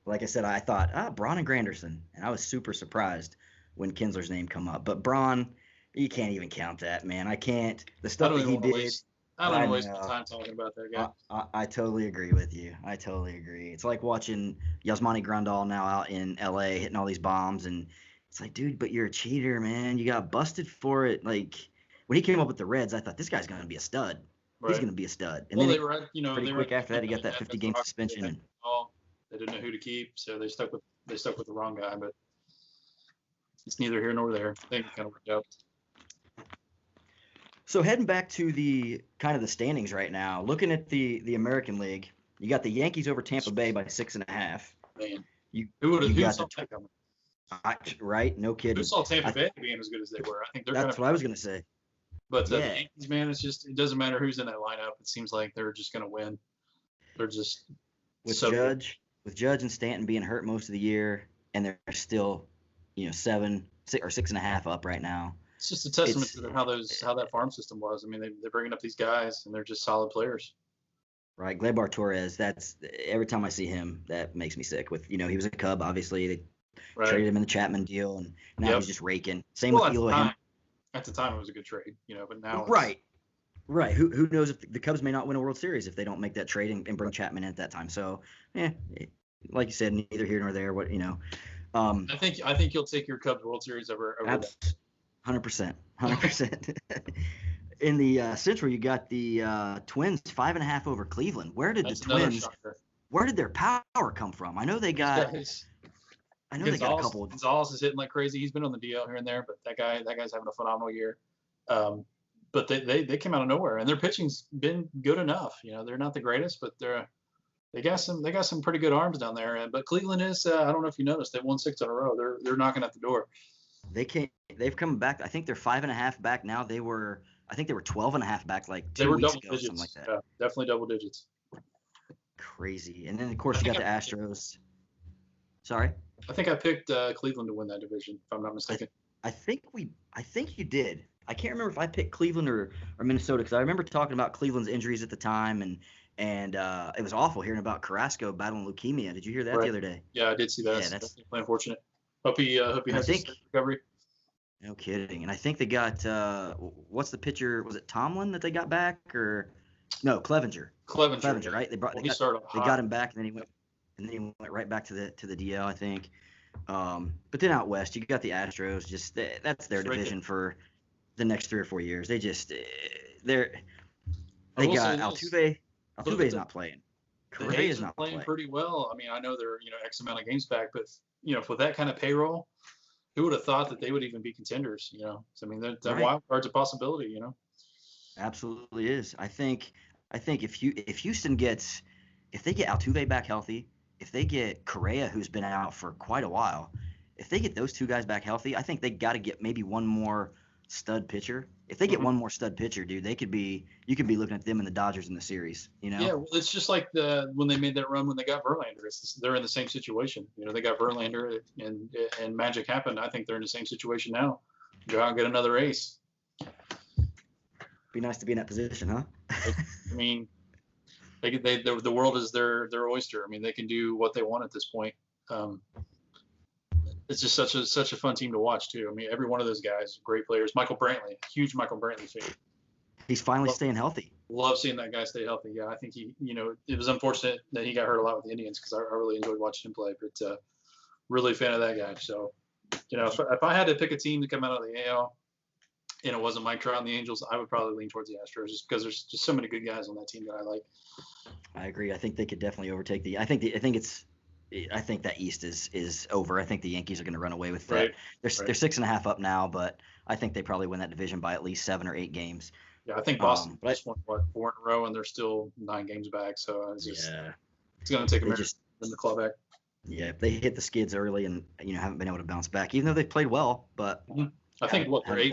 Like I said, I thought, Braun and Granderson, and I was super surprised when Kinsler's name come up. But Braun, you can't even count that, man. I can't. The stuff that he did. I don't want to waste my time talking about that guy. I totally agree with you. I totally agree. It's like watching Yasmani Grandal now out in L.A. hitting all these bombs, and it's like, dude, but you're a cheater, man. You got busted for it. Like when he came up with the Reds, I thought this guy's going to be a stud. Right. He's going to be a stud. And well, then they were, pretty quick after that, he got that 50-game suspension. They didn't know who to keep, so they stuck with the wrong guy. But it's neither here nor there. I think it kind of worked out. So heading back to the kind of the standings right now, looking at the American League, you got the Yankees over Tampa Bay by 6.5. Man, who saw that coming? Right, no kidding. Who saw Tampa Bay being as good as they were? I think they're. That's what I was gonna say. But the Yankees, man, it doesn't matter who's in that lineup. It seems like they're just gonna win. They're just with Judge and Stanton being hurt most of the year, and they're still, 6.5 up right now. It's just a testament to how that farm system was. I mean, they're bringing up these guys, and they're just solid players. Right, Gleyber Torres. That's every time I see him, that makes me sick. With he was a Cub, obviously. They traded him in the Chapman deal, and now he's just raking. Same with Ewing. At the time, it was a good trade, but now. Right. Who knows if the Cubs may not win a World Series if they don't make that trade and bring Chapman in at that time. So, like you said, neither here nor there. I think you'll take your Cubs World Series over that. 100%. In the Central, you got the Twins 5.5 over Cleveland. Where did their power come from? I know they got. They got a couple. Gonzalez is hitting like crazy. He's been on the DL here and there, but that guy's having a phenomenal year. But they came out of nowhere, and their pitching's been good enough. They're not the greatest, but they got some pretty good arms down there. But Cleveland is. I don't know if you noticed, they won 6 in a row. They're knocking at the door. They've come back. I think they're 5.5 back now. I think they were 12.5 back like 2 weeks ago, something like that. Yeah, definitely double digits. Crazy. And then of course you got the Astros. Sorry. I think I picked Cleveland to win that division, if I'm not mistaken. I think you did. I can't remember if I picked Cleveland or Minnesota, because I remember talking about Cleveland's injuries at the time, and it was awful hearing about Carrasco battling leukemia. Did you hear that the other day? Yeah, I did see that. Yeah, that's definitely unfortunate. Hope he has a recovery. No kidding. And I think they got what's the pitcher? Was it Tomlin that they got back, or no, Clevenger? Clevenger, right? They got him back, and then he went right back to the DL, I think. But then out west, you got the Astros. Just that's their division for the next 3 or 4 years. They just they got Altuve. Altuve's not playing. Correa is not playing pretty well. I mean, I know they're X amount of games back, but with that kind of payroll, who would have thought that they would even be contenders? So, I mean, that wild card's a possibility. Absolutely is. I think if Houston if they get Altuve back healthy, if they get Correa, who's been out for quite a while, if they get those 2 guys back healthy, I think they got to get maybe one more stud pitcher. If they get one more stud pitcher, dude, you could be looking at them and the Dodgers in the series. Yeah, well, it's just like when they made that run when they got Verlander. They're in the same situation. They got Verlander and magic happened. I think they're in the same situation now. Go out and get another ace. Be nice to be in that position, huh? I mean, the world is their oyster. I mean, they can do what they want at this point. It's just such a fun team to watch too. I mean, every one of those guys, great players. Michael Brantley, huge Michael Brantley fan. He's finally staying healthy. Love seeing that guy stay healthy. Yeah, I think it was unfortunate that he got hurt a lot with the Indians, because I really enjoyed watching him play. But really a fan of that guy. So, if I had to pick a team to come out of the AL, and it wasn't Mike Trout and the Angels, I would probably lean towards the Astros, just because there's just so many good guys on that team that I like. I agree. I think they could definitely overtake I think that East is over. I think the Yankees are going to run away with that. They're 6.5 up now, but I think they probably win that division by at least 7 or 8 games. Yeah, I think Boston just won 4 in a row, and they're still 9 games back. So it's going to take a minute to win the club back. Yeah, they hit the skids early and haven't been able to bounce back, even though they've played well. But I think they're 8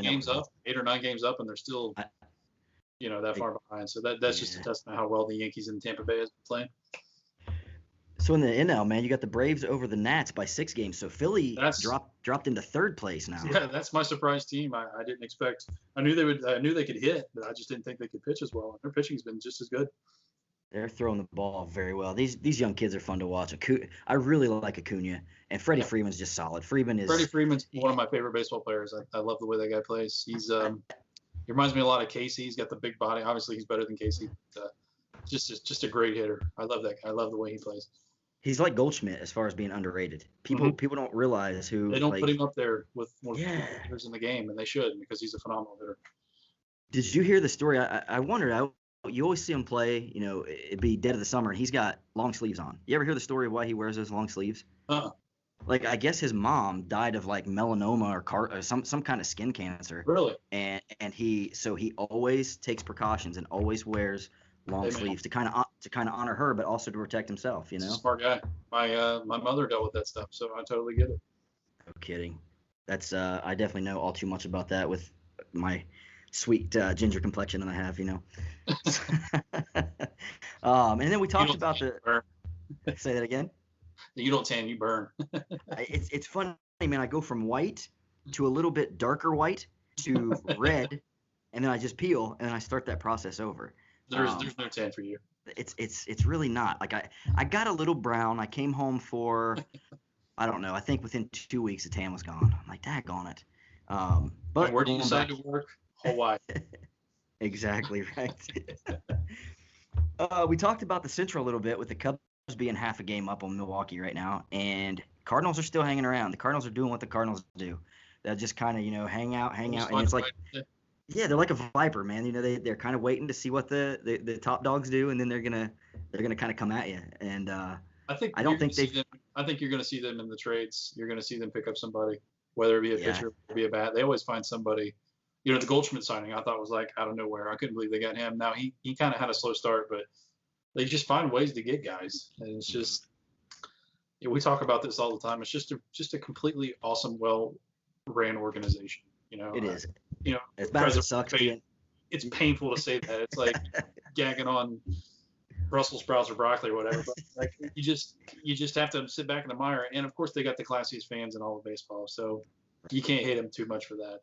or 9 games up, and they're still that far behind. So that's just a testament how well the Yankees and Tampa Bay has been playing. Also in the NL, man, you got the Braves over the Nats by 6 games. So Philly dropped into 3rd place now. Yeah, that's my surprise team. I didn't expect. I knew they could hit, but I just didn't think they could pitch as well. Their pitching's been just as good. They're throwing the ball very well. These young kids are fun to watch. I really like Acuna, and Freddie Freeman's just solid. Freddie Freeman's one of my favorite baseball players. I love the way that guy plays. He reminds me a lot of Casey. He's got the big body. Obviously, he's better than Casey. But, just a great hitter. I love that guy. I love the way he plays. He's like Goldschmidt as far as being underrated. People don't realize who they don't put him up there with more hitters in the game, and they should, because he's a phenomenal hitter. Did you hear the story? I wondered. You always see him play. It'd be dead of the summer, and he's got long sleeves on. You ever hear the story of why he wears those long sleeves? Like, I guess his mom died of like melanoma or some kind of skin cancer. Really? And he always takes precautions and always wears long sleeves to kind of honor her, but also to protect himself. He's a smart guy. My mother dealt with that stuff, so I totally get it. No kidding. That's I definitely know all too much about that with my sweet ginger complexion that I have. And then we talked about say that again. You don't tan, you burn. It's funny, man. I go from white to a little bit darker white to red, and then I just peel, and then I start that process over. There's no tan for you. It's really not. Like I got a little brown. I came home for I don't know. I think within 2 weeks the tan was gone. I'm like, daggone it. But and where do you decide to work? Hawaii. Exactly right. We talked about the Central a little bit with the Cubs being half a game up on Milwaukee right now, and Cardinals are still hanging around. The Cardinals are doing what the Cardinals do. They'll just kind of hang out, and it's like, they're like a viper, man. They're kind of waiting to see what the top dogs do, and then they're gonna kind of come at you. And I think you're going to see them in the trades. You're going to see them pick up somebody, whether it be a pitcher or be a bat. They always find somebody. The Goldschmidt signing I thought was like out of nowhere. I couldn't believe they got him. Now he kind of had a slow start, but they just find ways to get guys, and it's just we talk about this all the time. It's just a completely awesome, well-ran organization. It is. As bad as it sucks, it's painful to say that. It's like gagging on Brussels sprouts or broccoli or whatever. But like you just have to sit back in the mire. And of course, they got the classiest fans in all of baseball, so you can't hate them too much for that.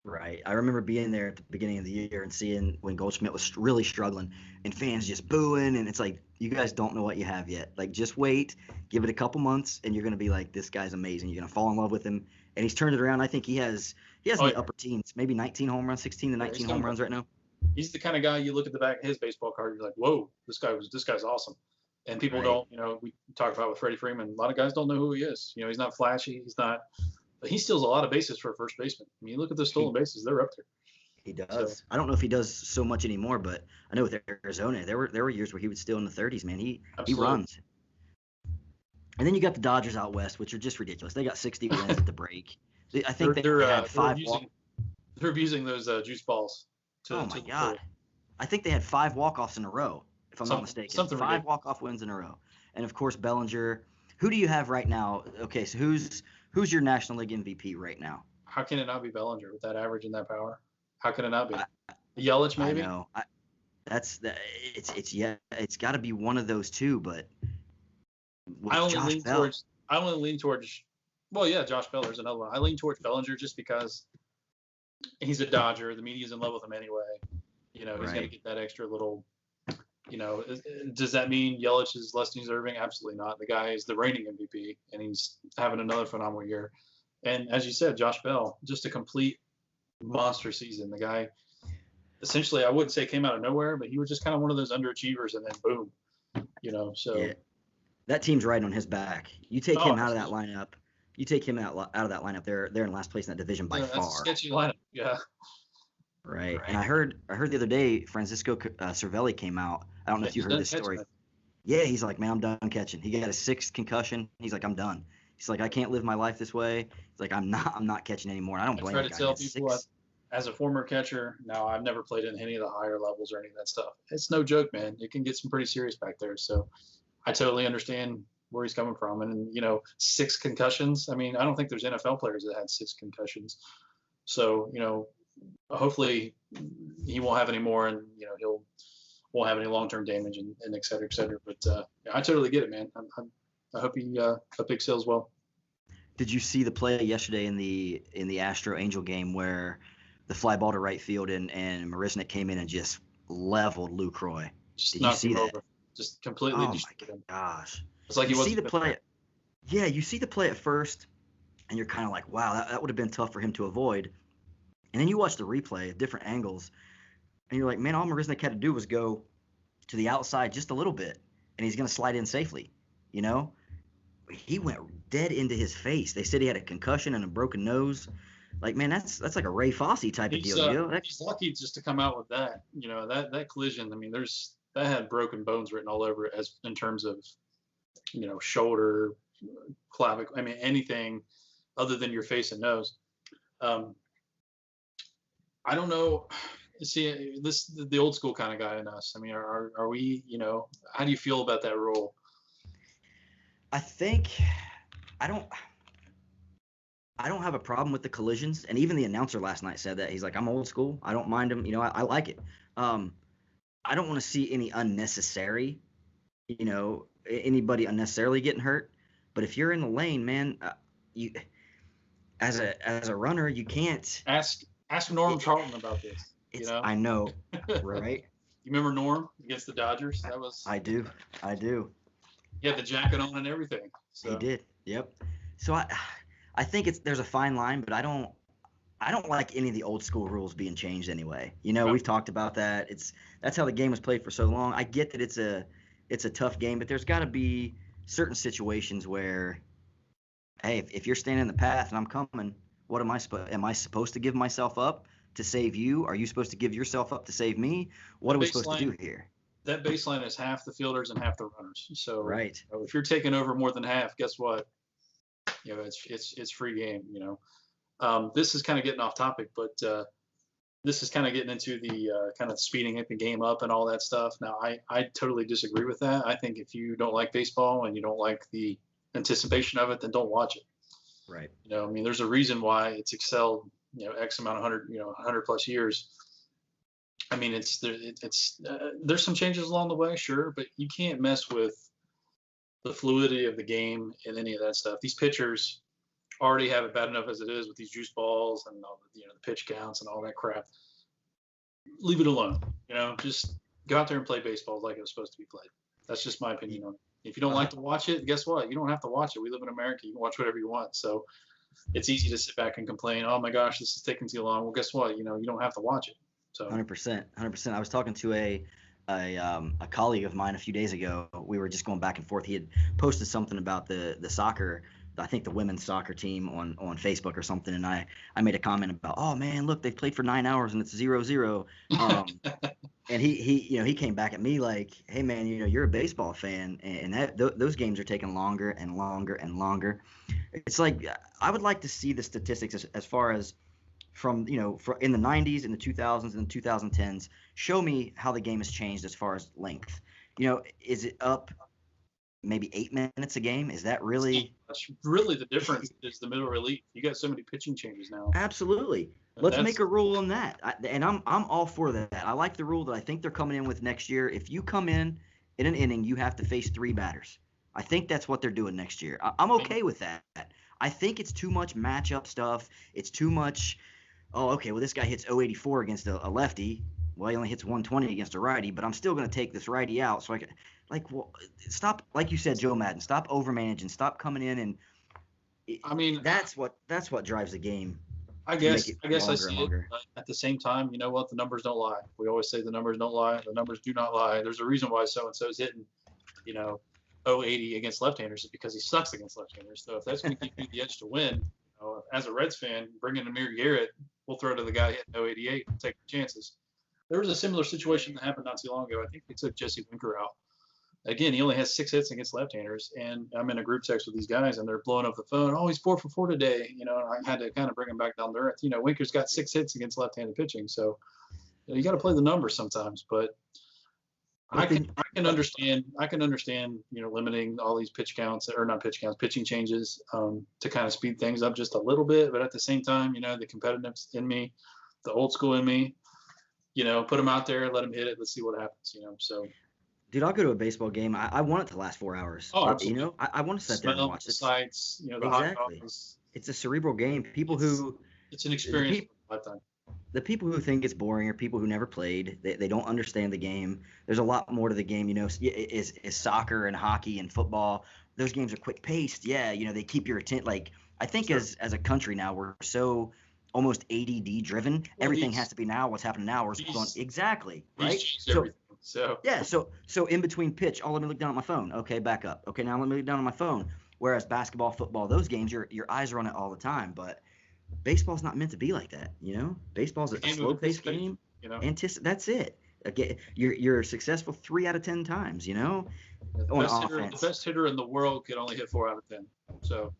Right. I remember being there at the beginning of the year and seeing when Goldschmidt was really struggling and fans just booing. And it's like, you guys don't know what you have yet. Like, just wait, give it a couple months, and you're going to be like, this guy's amazing. You're going to fall in love with him. And he's turned it around. I think he has the upper teens, maybe 19 home runs, 16 to 19 home runs right now. He's the kind of guy you look at the back of his baseball card, you're like, whoa, this guy's awesome. And people don't, we talked about with Freddie Freeman. A lot of guys don't know who he is. He's not flashy. But he steals a lot of bases for a first baseman. I mean, you look at the stolen bases; they're up there. He does. So, I don't know if he does so much anymore, but I know with Arizona, there were years where he would steal in the 30s. Man, he runs. And then you got the Dodgers out west, which are just ridiculous. They got 60 wins at the break. I think they had 5. They're abusing those juice balls. Oh my God! I think they had 5 walk-offs in a row, if I'm not mistaken. 5 walk-off wins in a row, and of course Bellinger. Who do you have right now? Okay, so who's your National League MVP right now? How can it not be Bellinger with that average and that power? How can it not be? Yelich, maybe? I know. It's got to be one of those two, but I only lean towards well, yeah, Josh Bell is another one. I lean towards Bellinger just because he's a Dodger. The media's in love with him anyway. He's going to get that extra little does that mean Yelich is less deserving? Absolutely not. The guy is the reigning MVP, and he's having another phenomenal year. And as you said, Josh Bell, just a complete monster season. The guy, essentially, I wouldn't say came out of nowhere, but he was just kind of one of those underachievers, and then boom, So yeah. That team's right on his back. You take him out of that lineup. You take him out of that lineup. They're in last place in that division by far. That's a sketchy lineup. Yeah. Right. And I heard the other day Francisco Cervelli came out. I don't know if you heard this story. Yeah, he's like, man, I'm done catching. He got a 6th concussion. He's like, I'm done. He's like, I can't live my life this way. He's like, I'm not catching anymore. I don't blame him. I try to tell people, as a former catcher, now I've never played in any of the higher levels or any of that stuff. It's no joke, man. It can get some pretty serious back there. So I totally understand where he's coming from. And 6 concussions. I mean, I don't think there's NFL players that had 6 concussions. So hopefully he won't have any more, and won't have any long-term damage and et cetera, et cetera. But yeah, I totally get it, man. I hope he excels well. Did you see the play yesterday in the Astro Angel game where the fly ball to right field and Marisnik came in and just leveled Lucroy? Did you see that? Over. Just completely. Oh my gosh! It's like you he see the play. Yeah, you see the play at first, and you're kind of like, wow, that would have been tough for him to avoid. And then you watch the replay at different angles, and you're like, man, all Marisnik had to do was go to the outside just a little bit, and he's going to slide in safely. You know, he went dead into his face. They said he had a concussion and a broken nose. Like, man, that's like a Ray Fosse type of deal. He's lucky just to come out with that. You know, that collision. I mean, that had broken bones written all over it, as in terms of, you know, shoulder, clavicle. I mean, anything other than your face and nose. I don't know. See, the old school kind of guy in us. I mean, are we? You know, how do you feel about that rule? I think I don't have a problem with the collisions, and even the announcer last night said that. He's like, I'm old school. I don't mind them. You know, I like it. I don't want to see any unnecessary, you know, anybody unnecessarily getting hurt. But if you're in the lane, man, you as a runner, you can't ask Norm Charlton about this. You know? I know, right? You remember Norm against the Dodgers? That was. I do. He had the jacket on and everything. So. He did. Yep. So I think there's a fine line, but I don't like any of the old school rules being changed anyway. You know, we've talked about that. That's how the game was played for so long. I get that it's a tough game, but there's got to be certain situations where, hey, if you're standing in the path and I'm coming, what am I supposed to give myself up to save you? Are you supposed to give yourself up to save me? What are we supposed to do here? That baseline is half the fielders and half the runners. So right. You know, if you're taking over more than half, guess what? You know, it's free game. You know, this is kind of getting off topic, but this is kind of getting into the kind of speeding the game up and all that stuff. Now, I totally disagree with that. I think if you don't like baseball and you don't like the anticipation of it, then don't watch it. Right. You know, I mean, there's a reason why it's excelled. You know, X amount of 100 plus years. I mean, there's some changes along the way, sure, but you can't mess with the fluidity of the game and any of that stuff. These pitchers already have it bad enough as it is with these juice balls and all the, you know, the pitch counts and all that crap. Leave it alone. You know, just go out there and play baseball like it was supposed to be played. That's just my opinion on it. If you don't like to watch it, guess what? You don't have to watch it. We live in America. You can watch whatever you want. So it's easy to sit back and complain, oh my gosh, this is taking too long. Well, guess what? You know, you don't have to watch it. So 100%. I was talking to a colleague of mine a few days ago. We were just going back and forth. He had posted something about the soccer, I think the women's soccer team on Facebook or something, and I made a comment about, oh man, look, they've played for 9 hours and it's 0-0. And he came back at me like, hey man, you know, you're a baseball fan, and those games are taking longer and longer and longer. It's like, I would like to see the statistics as far as from, you know, in the 90s, in the 2000s, and the 2010s. Show me how the game has changed as far as length. You know, is it up maybe 8 minutes a game? Is that really? That's really the difference. Is the middle relief. You got so many pitching changes now. Absolutely. Let's make a rule on that. I'm all for that. I like the rule that I think they're coming in with next year. If you come in an inning, you have to face 3 batters. I think that's what they're doing next year. I'm okay with that. I think it's too much matchup stuff. It's too much. Oh, okay, well, this guy hits 084 against a lefty. Well, he only hits 120 against a righty, but I'm still going to take this righty out. So I can, stop, like you said, Joe Madden, stop overmanaging, stop coming in and. I mean, that's what drives the game. I guess I see it. At the same time, you know what? The numbers don't lie. We always say the numbers don't lie. The numbers do not lie. There's a reason why so-and-so is hitting, you know, 080 against left-handers, is because he sucks against left-handers. So if that's going to give you the edge to win, you know, as a Reds fan, bring in Amir Garrett, we'll throw to the guy hitting 088 and take the chances. There was a similar situation that happened not too long ago. I think they took Jesse Winker out. Again, he only has 6 hits against left-handers, and I'm in a group text with these guys, and they're blowing up the phone. Oh, he's 4 for 4 today. You know, I had to kind of bring him back down to earth. You know, Winker's got 6 hits against left-handed pitching, so you got to play the numbers sometimes. But I can understand. You know, limiting all these pitching changes to kind of speed things up just a little bit. But at the same time, you know, the competitiveness in me, the old school in me, put him out there, let him hit it. Let's see what happens. So. Dude, I'll go to a baseball game. I want it to last 4 hours. Oh, absolutely. I want to sit there and watch the it. sights, the hot Exactly. dogs. It's a cerebral game. It's an experience of a lifetime. The people who think it's boring are people who never played. They don't understand the game. There's a lot more to the game, is soccer and hockey and football. Those games are quick paced. Yeah, they keep your attention. Like, I think as a country now, we're so almost ADD driven. Well, everything has to be now. What's happening now? We're going exactly right. So in between pitch, let me look down at my phone. Okay, back up. Okay, now let me look down at my phone. Whereas basketball, football, those games, your eyes are on it all the time. But baseball's not meant to be like that. Baseball's a slow-paced game. That's it. Again, you're successful 3 out of 10 times. The best hitter in the world could only hit 4 out of 10. So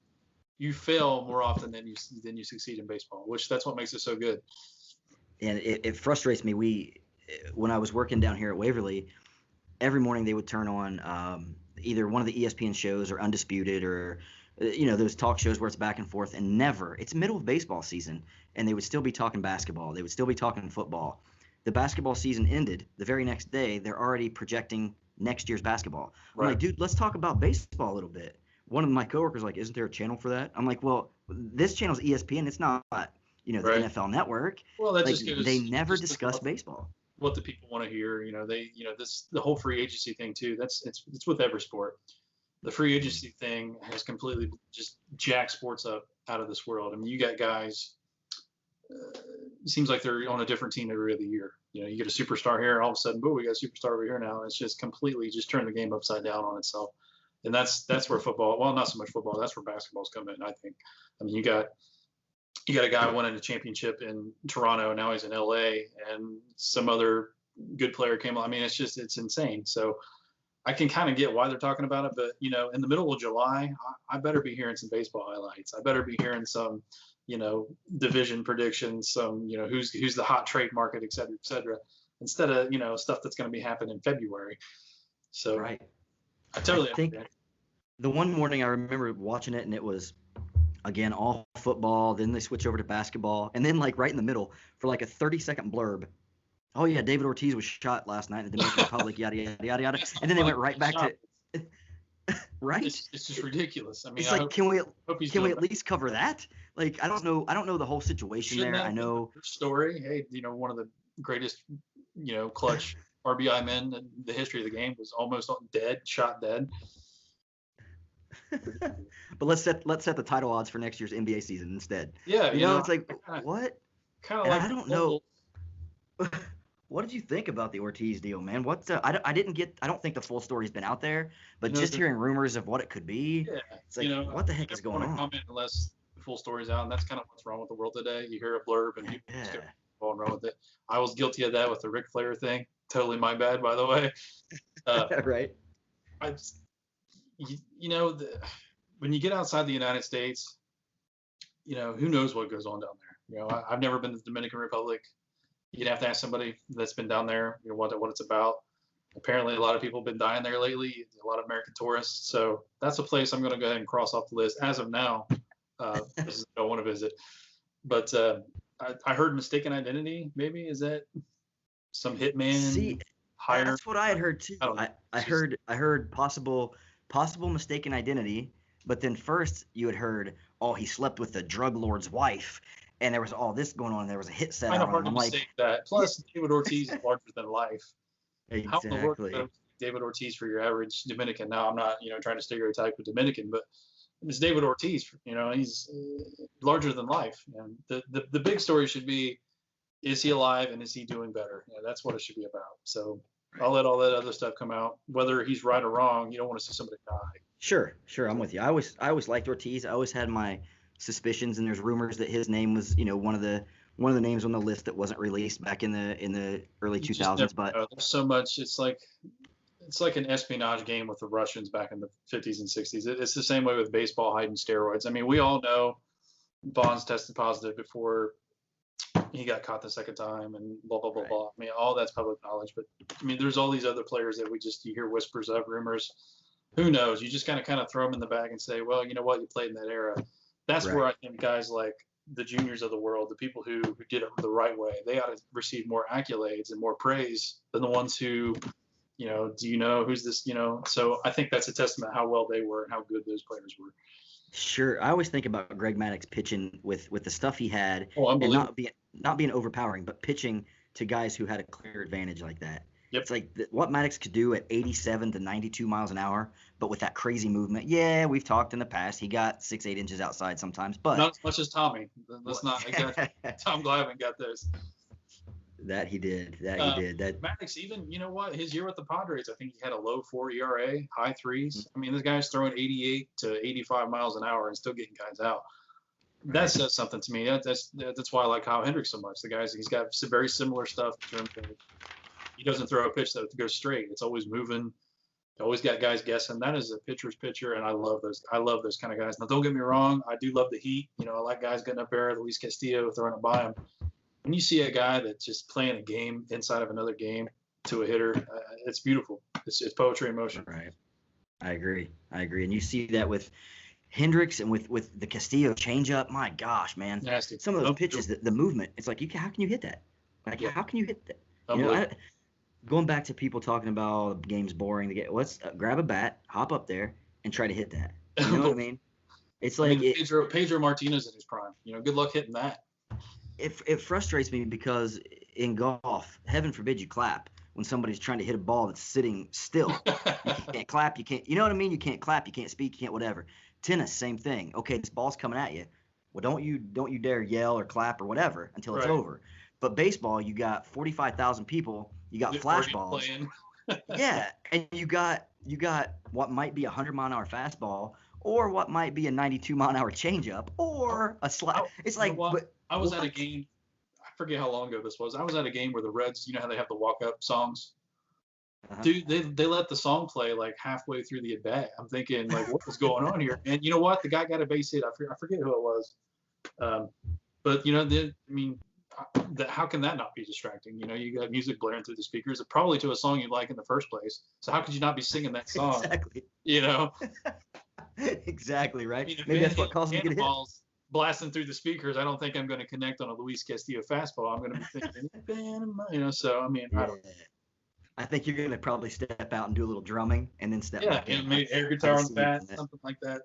you fail more often than you succeed in baseball, which that's what makes it so good. And it frustrates me. When I was working down here at Waverly, every morning they would turn on either one of the ESPN shows or Undisputed or those talk shows where it's back and forth, and it's middle of baseball season, and they would still be talking basketball. They would still be talking football. The basketball season ended. The very next day, they're already projecting next year's basketball. Right. I'm like, dude, let's talk about baseball a little bit. One of my coworkers like, isn't there a channel for that? I'm like, well, this channel's ESPN. It's not, the NFL Network. Well, that just gives, they never discuss baseball. What the people want to hear, the whole free agency thing too. It's with every sport. The free agency thing has completely just jacked sports up out of this world. I mean, you got guys. It seems like they're on a different team every other year. You get a superstar here, and all of a sudden, boom, we got a superstar over here now. It's just completely just turned the game upside down on itself. And that's where football. Well, not so much football. That's where basketball's come in. I think. I mean, you got a guy winning a championship in Toronto. Now he's in LA, and some other good player came. I mean, it's insane. So I can kind of get why they're talking about it, but in the middle of July, I better be hearing some baseball highlights. I better be hearing some, division predictions, some, who's the hot trade market, et cetera, instead of, stuff that's going to be happening in February. So right. I totally think the one morning I remember watching it, and it was, again, all football. Then they switch over to basketball, and then right in the middle for a 30-second blurb. Oh yeah, David Ortiz was shot last night in the Dominican Republic. Yada yada yada yada. And then they went right back to. Right. It's just ridiculous. I mean, it's can we at least cover that? I don't know the whole situation there. I know story. Hey, one of the greatest, clutch RBI men in the history of the game was almost shot dead. But let's set the title odds for next year's NBA season instead. Yeah, it's what? Kind of I don't know. What did you think about the Ortiz deal, man? I don't think the full story's been out there, but just hearing rumors of what it could be, it's what the heck is going on? Comment unless the full story's out, and that's kind of what's wrong with the world today. You hear a blurb and people just going wrong with it. I was guilty of that with the Ric Flair thing. Totally my bad, by the way. Right. When you get outside the United States, who knows what goes on down there? I've never been to the Dominican Republic. You'd have to ask somebody that's been down there, what it's about. Apparently, a lot of people have been dying there lately. A lot of American tourists. So that's a place I'm going to go ahead and cross off the list as of now. I want to visit. But I heard mistaken identity. Maybe is that some hitman? See, that's what I had heard too. I heard possible mistaken identity. But then first you had heard, he slept with the drug lord's wife. And there was all this going on. And there was a hit set out on him. I'm like, that. Plus, David Ortiz is larger than life. Exactly. How in the world David Ortiz for your average Dominican? Now, I'm not, trying to stereotype a Dominican, but it's David Ortiz. He's larger than life. And the big story should be, is he alive and is he doing better? That's what it should be about. So I'll let all that other stuff come out. Whether he's right or wrong, you don't want to see somebody die. Sure. I'm with you. I always liked Ortiz. I always had my suspicions, and there's rumors that his name was, one of the names on the list that wasn't released back in the early 2000s. But there's so much. It's like an espionage game with the Russians back in the 50s and 60s. It's the same way with baseball hiding steroids. I mean, we all know Bonds tested positive before he got caught the second time, and blah blah blah right. blah. I mean, all that's public knowledge. But I mean, there's all these other players that you hear whispers of, rumors. Who knows? You just kind of throw them in the bag and say, well, you know what? You played in that era. That's right. where I think guys like the juniors of the world, the people who did it the right way, they ought to receive more accolades and more praise than the ones who, do you know who's this, So I think that's a testament how well they were and how good those players were. Sure. I always think about Greg Maddux pitching with the stuff he had, Oh, and unbelievable. not being overpowering, but pitching to guys who had a clear advantage like that. Yep. It's like what Maddux could do at 87 to 92 miles an hour, but with that crazy movement. Yeah, we've talked in the past. He got 6-8 inches outside sometimes, but not as much as Tommy. Let's not exactly. Tom Glavine got those. That he did. That Maddox, even, you know what? His year with the Padres, I think he had a low 4 ERA, high threes. I mean, this guy's throwing 88 to 85 miles an hour and still getting guys out. That says something to me. That's why I like Kyle Hendricks so much. He's got some very similar stuff in terms of he doesn't throw a pitch that goes straight. It's always moving. Always got guys guessing. That is a pitcher's pitcher, and I love those. I love those kind of guys. Now, don't get me wrong. I do love the heat. I like guys getting up there, Luis Castillo throwing it by him. When you see a guy that's just playing a game inside of another game to a hitter, it's beautiful. It's poetry in motion. Right. I agree. And you see that with Hendricks and with the Castillo changeup. My gosh, man. Nasty. Some of those pitches, the movement, it's like, how can you hit that? How can you hit that? Going back to people talking about the game's boring, let's grab a bat, hop up there, and try to hit that. You know what I mean? It's like Pedro Martinez in his prime. Good luck hitting that. It frustrates me because in golf, heaven forbid you clap when somebody's trying to hit a ball that's sitting still. You can't clap. You can't. You know what I mean? You can't clap. You can't speak. You can't whatever. Tennis, same thing. Okay, this ball's coming at you. Well, don't you dare yell or clap or whatever until it's over. But baseball, you got 45,000 people. You got flash balls. Yeah, and you got what might be a 100-mile-an-hour fastball, or what might be a 92-mile-an-hour changeup, or a slide. It's like, I was at a game. I forget how long ago this was. I was at a game where the Reds, how they have the walk-up songs. Uh-huh. Dude, they let the song play like halfway through the at bat. I'm thinking, like, what was going on here? And you know what? The guy got a base hit. I forget who it was. But how can that not be distracting? You got music blaring through the speakers, probably to a song you like in the first place. So how could you not be singing that song? Exactly. Exactly, right? Maybe that's what caused me to get hit. Blasting through the speakers. I don't think I'm going to connect on a Luis Castillo fastball. I'm going to be thinking, So I mean, I think you're going to probably step out and do a little drumming and then step back in. Yeah, maybe air guitar on the bat, something like that.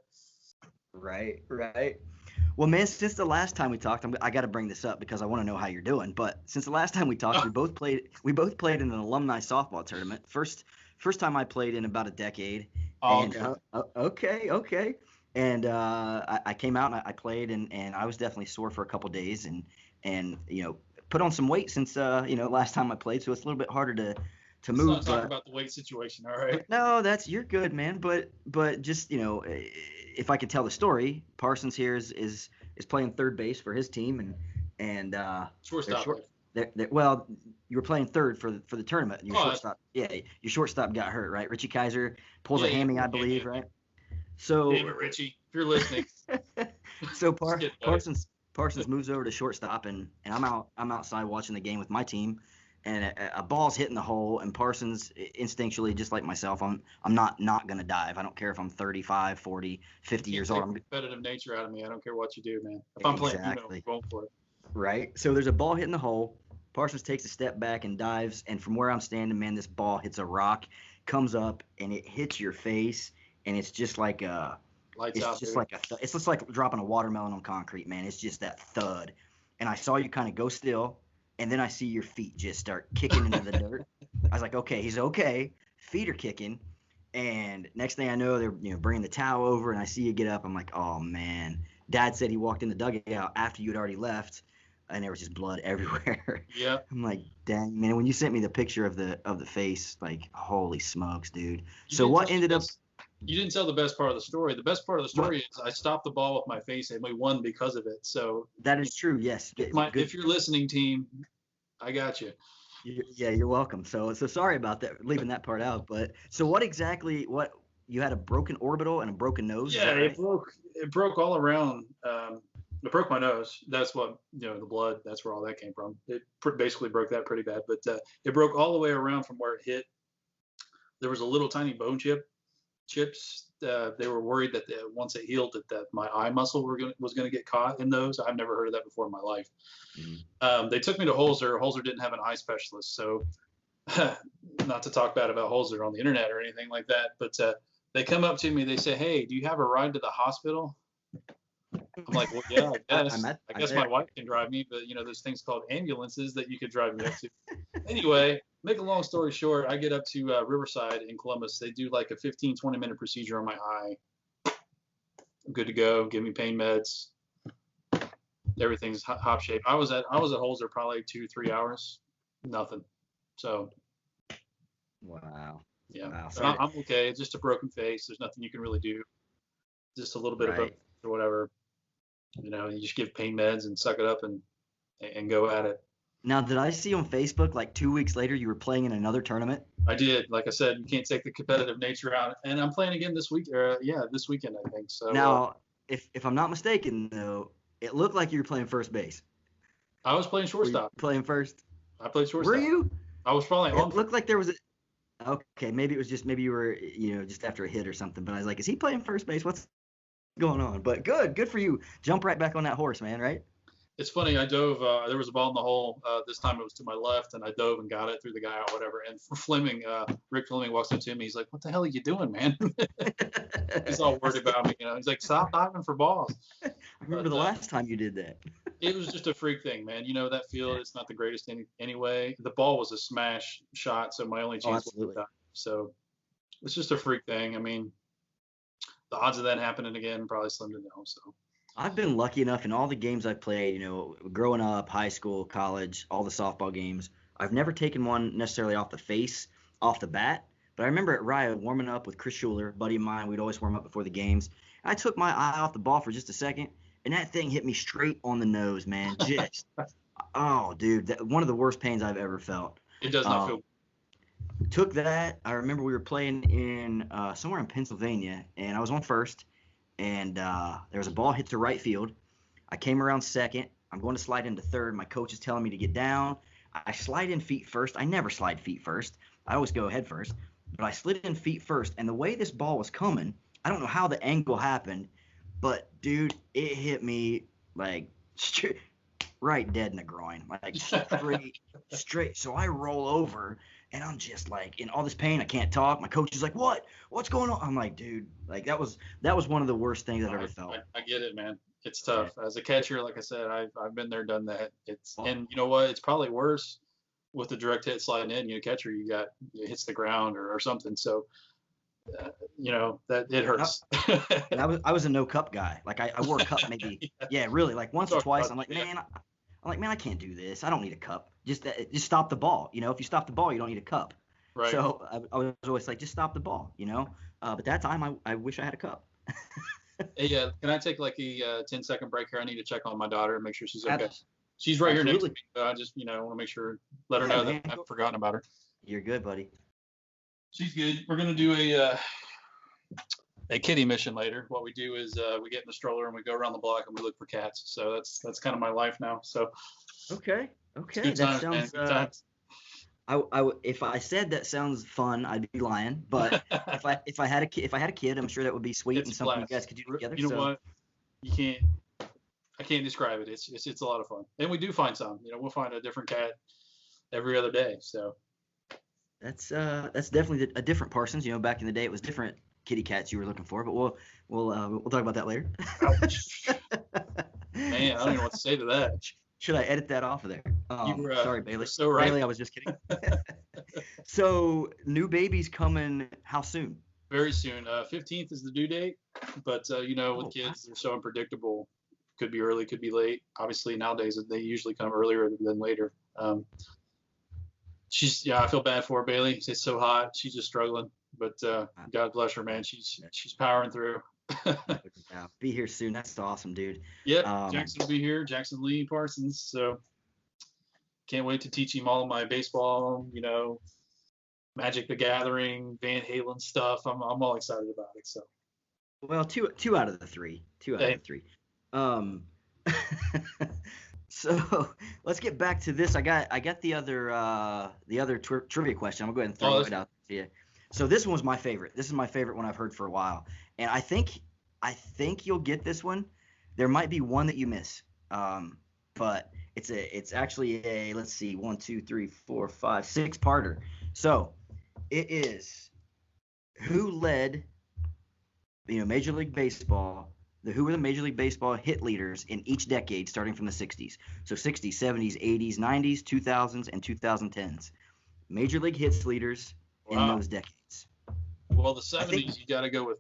Right. Well, man, since the last time we talked, I got to bring this up because I want to know how you're doing. But since the last time we talked, we both played in an alumni softball tournament. First time I played in about a decade. Okay. And I came out and I played and I was definitely sore for a couple of days and put on some weight since last time I played, so it's a little bit harder to move. Let's not talk about the weight situation, all right? No, you're good, man. But just if I could tell the story, Parsons here is playing third base for his team and shortstop. Well, you were playing third for the tournament. Your shortstop, your shortstop got hurt, right? Richie Kaiser pulls a hammy, I believe, right? So Damn it, Richie, if you're listening. So Parsons moves over to shortstop and I'm outside watching the game with my team. And a ball's hitting the hole, and Parsons instinctually, just like myself, I'm not going to dive. I don't care if I'm 35, 40, 50 years old. Competitive nature out of me. I don't care what you do, man. If I'm playing, I'm going for it. Right. So there's a ball hitting the hole. Parsons takes a step back and dives, and from where I'm standing, man, this ball hits a rock, comes up, and it hits your face, and it's just like it's just like dropping a watermelon on concrete, man. It's just that thud. And I saw you kind of go still. And then I see your feet just start kicking into the dirt. I was like, okay, he's okay. Feet are kicking. And next thing I know, they're bringing the towel over, and I see you get up. I'm like, oh, man. Dad said he walked in the dugout after you had already left, and there was just blood everywhere. Yeah. I'm like, dang, man. When you sent me the picture of the face, like, holy smokes, dude. So what ended up – you didn't tell the best part of the story. The best part of the story is I stopped the ball with my face and we won because of it. So that is true. Yes. If you're listening, team, I got you. Yeah, you're welcome. So sorry about that, leaving that part out. But so what you had a broken orbital and a broken nose? Yeah, right? It broke all around. It broke my nose. That's what, the blood, that's where all that came from. It basically broke that pretty bad, but it broke all the way around from where it hit. There was a little tiny bone chip chips. They were worried that once it healed, that my eye muscle was going to get caught in those. I've never heard of that before in my life. They took me to Holzer. Holzer didn't have an eye specialist, so not to talk bad about Holzer on the internet or anything like that, but they come up to me. They say, "Hey, do you have a ride to the hospital?" I'm like, "Well, yeah, I guess. I guess my wife can drive me, but there's things called ambulances that you could drive me up to." Anyway, make a long story short, I get up to Riverside in Columbus. They do like a 15, 20-minute procedure on my eye. I'm good to go. Give me pain meds. Everything's hop shape. I was at Holzer probably 2-3 hours. Nothing. So. Wow. Yeah. Wow. I'm okay. It's just a broken face. There's nothing you can really do. Just a little bit of a or whatever. You just give pain meds and suck it up and go at it. Now, did I see on Facebook like 2 weeks later you were playing in another tournament? I did. Like I said, you can't take the competitive nature out. And I'm playing again this week. This weekend, I think. So now, if I'm not mistaken, though, it looked like you were playing first base. I was playing shortstop. Playing first. I played shortstop. Were you? I was probably on. It looked like there was okay, maybe it was just maybe you were just after a hit or something. But I was like, is he playing first base? What's going on? But good for you. Jump right back on that horse, man. Right? It's funny. I dove. There was a ball in the hole. This time it was to my left, and I dove and got it through the guy out, whatever. And Rick Fleming walks up to me. He's like, "What the hell are you doing, man?" He's all worried about me. He's like, "Stop diving for balls." I remember the last time you did that. It was just a freak thing, man. That field, it's not the greatest anyway. The ball was a smash shot, so my only chance was to dive. So it's just a freak thing. I mean, the odds of that happening again probably slim to none. So. I've been lucky enough in all the games I've played, growing up, high school, college, all the softball games. I've never taken one necessarily off the face, off the bat. But I remember at Rye warming up with Chris Schuler, a buddy of mine. We'd always warm up before the games. I took my eye off the ball for just a second, and that thing hit me straight on the nose, man. Just, oh, dude, one of the worst pains I've ever felt. It does not feel. Took that. I remember we were playing in somewhere in Pennsylvania, and I was on first. And there was a ball hit to right field. I came around second. I'm going to slide into third. My coach is telling me to get down. I slide in feet first. I never slide feet first. I always go head first. But I slid in feet first. And the way this ball was coming, I don't know how the angle happened, but, dude, it hit me like right dead in the groin, like straight. So I roll over. And I'm just like in all this pain. I can't talk. My coach is like, "What's going on?" I'm like, dude, like that was one of the worst things I've ever felt. I get it, man. It's tough. As a catcher, like I said, I've been there, done that. And you know what? It's probably worse with the direct hit sliding in. Catcher, it hits the ground or something. So, that it hurts. And I was a no cup guy. Like I wore a cup maybe. Yeah, really. Like once or twice. I'm like, man, I can't do this. I don't need a cup. Just stop the ball. If you stop the ball, you don't need a cup. Right. So I was always like, just stop the ball. But that time I wish I had a cup. Hey, can I take like a 10-second break here? I need to check on my daughter and make sure she's okay. She's right here next to me. I just want to make sure, let her know that I haven't forgotten about her. You're good, buddy. She's good. We're gonna do a kitty mission later. What we do is we get in the stroller and we go around the block and we look for cats. So that's kind of my life now. So. Okay. Good times, man. Good times. If I said that sounds fun, I'd be lying. But if I had a kid, I'm sure that would be sweet and something you guys could do together. You know what? I can't describe it. It's a lot of fun, and we do find some. We'll find a different cat every other day. So that's definitely a different Parsons. Back in the day, it was different kitty cats you were looking for. But we'll talk about that later. Man, I don't even know what to say to that. Should I edit that off of there? Sorry, Bailey. So right. Bailey, I was just kidding. So, new baby's coming how soon? Very soon. 15th is the due date. But, with kids, they're so unpredictable. Could be early, could be late. Obviously, nowadays, they usually come earlier than later. I feel bad for her, Bailey. It's so hot. She's just struggling. But God bless her, man. She's powering through. Be here soon. That's awesome, dude. Yeah, Jackson will be here. Jackson Lee Parsons. So can't wait to teach him all of my baseball, Magic the Gathering, Van Halen stuff. I'm all excited about it. So. Well, two out of the three. So let's get back to this. I got the other trivia question. I'm gonna go ahead and throw it out to you. So this one's my favorite. This is my favorite one I've heard for a while, and I think you'll get this one. There might be one that you miss, but it's actually a, let's see, 1, 2, 3, 4, 5, 6-parter. So it is who led, Major League Baseball. Who were the Major League Baseball hit leaders in each decade starting from the 60s? So 60s, 70s, 80s, 90s, 2000s, and 2010s. Major League hits leaders in those decades. Well, the 70s, you got to go with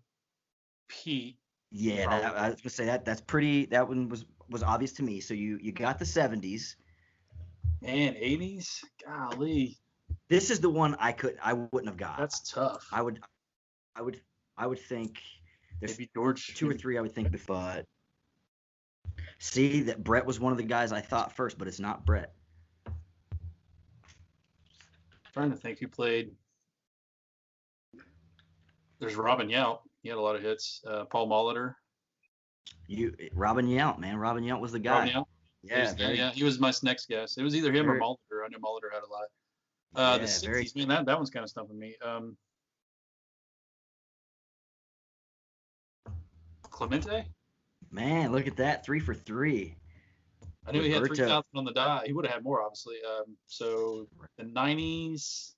Pete. Yeah, I was gonna say that's pretty. That one was obvious to me. So you got the 70s and 80s. Golly, this is the one I wouldn't have got. That's tough. I would think there's maybe George 2 or 3 I would think, but see that Brett was one of the guys I thought first, but it's not Brett. Trying to think who played. There's Robin Yount. He had a lot of hits. Paul Molitor. Robin Yount, man. Robin Yount was the guy. Robin Yount? Yeah, he was my next guess. It was either him or Molitor. I know Molitor had a lot. The 60s, man, that one's kind of stumping me. Clemente? Man, look at that. 3 for 3. I knew he had 3,000 on the die. He would have had more, obviously. So the 90s.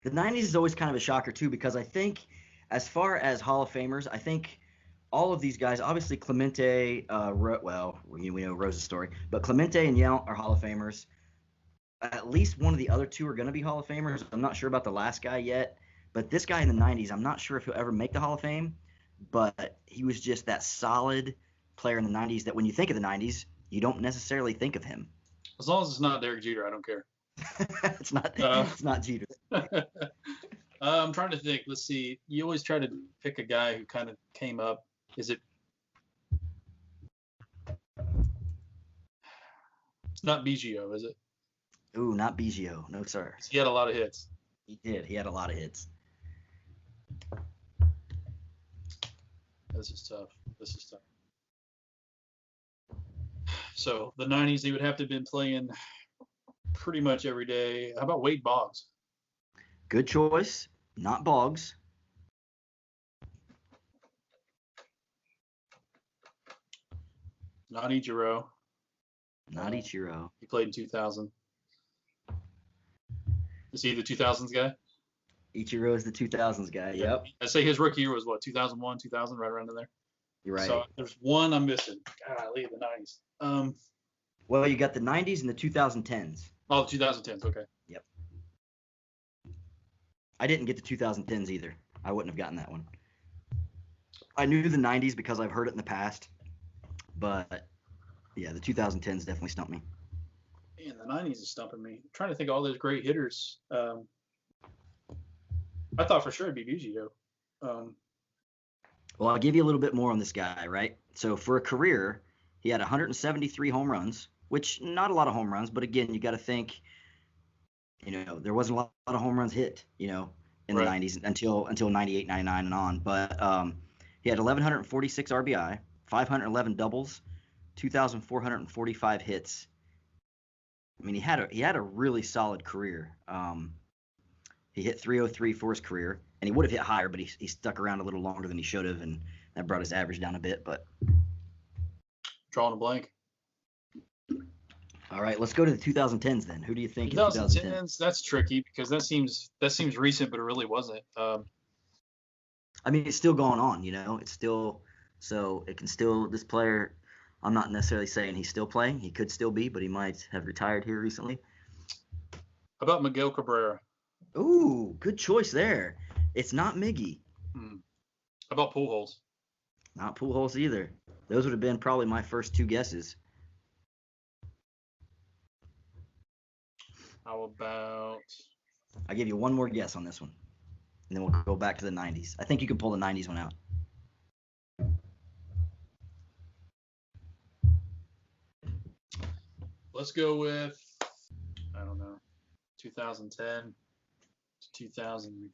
The 90s is always kind of a shocker, too, because I think as far as Hall of Famers, I think all of these guys, obviously Clemente, we know Rose's story, but Clemente and Yount are Hall of Famers. At least one of the other two are going to be Hall of Famers. I'm not sure about the last guy yet, but this guy in the 90s, I'm not sure if he'll ever make the Hall of Fame, but he was just that solid player in the 90s that when you think of the 90s, you don't necessarily think of him. As long as it's not Derek Jeter, I don't care. It's not Jeter. I'm trying to think. Let's see. You always try to pick a guy who kind of came up. Is it? It's not Biggio, is it? Ooh, not Biggio. No, sir. He had a lot of hits. He did. He had a lot of hits. This is tough. So the 90s, he would have to have been playing pretty much every day. How about Wade Boggs? Good choice. Not Boggs. Not Ichiro. Not Ichiro. He played in 2000. Is he the 2000s guy? Ichiro is the 2000s guy. Yep. I'd say his rookie year was what, 2001, 2000, right around in there. You're right. So there's one I'm missing. Golly, the 90s. Well, you got the 90s and the 2010s. Oh, the 2010s. Okay. Yep. I didn't get the 2010s either. I wouldn't have gotten that one. I knew the 90s because I've heard it in the past, but yeah, the 2010s definitely stumped me. Man, the 90s is stumping me. I'm trying to think of all those great hitters. I thought for sure it'd be Biggio. Well, I'll give you a little bit more on this guy, right? So for a career, he had 173 home runs, which not a lot of home runs, but again, you got to think, there wasn't a lot of home runs hit, in the 90s until 98, 99 and on. But he had 1,146 RBI, 511 doubles, 2,445 hits. I mean, he had a really solid career. He hit 303 for his career, and he would have hit higher, but he stuck around a little longer than he should have, and that brought his average down a bit. But drawing a blank. All right, let's go to the 2010s then. Who do you think? 2010s, that's tricky because that seems recent, but it really wasn't. I mean, it's still going on, It's still, so it can still, this player, I'm not necessarily saying he's still playing. He could still be, but he might have retired here recently. How about Miguel Cabrera? Ooh, good choice there. It's not Miggy. How about Pujols? Not Pujols either. Those would have been probably my first 2 guesses. How about? I'll give you one more guess on this one, and then we'll go back to the 90s. I think you can pull the 90s one out. Let's go with, I don't know, 2010 to 2000.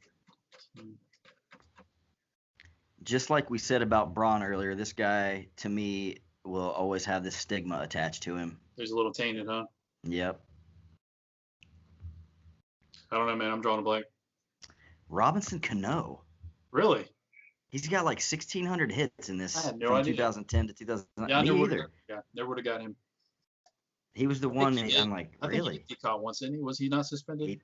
Just like we said about Braun earlier, this guy, to me, will always have this stigma attached to him. There's a little tainted, huh? Yep. I don't know, man. I'm drawing a blank. Robinson Cano. Really? He's got like 1,600 hits in I this had no from idea. 2010 to 2009. Yeah, I Me never either. never would have got him. He was the I think one. he did. I'm like, I think really? he caught once, didn't he? Was he not suspended?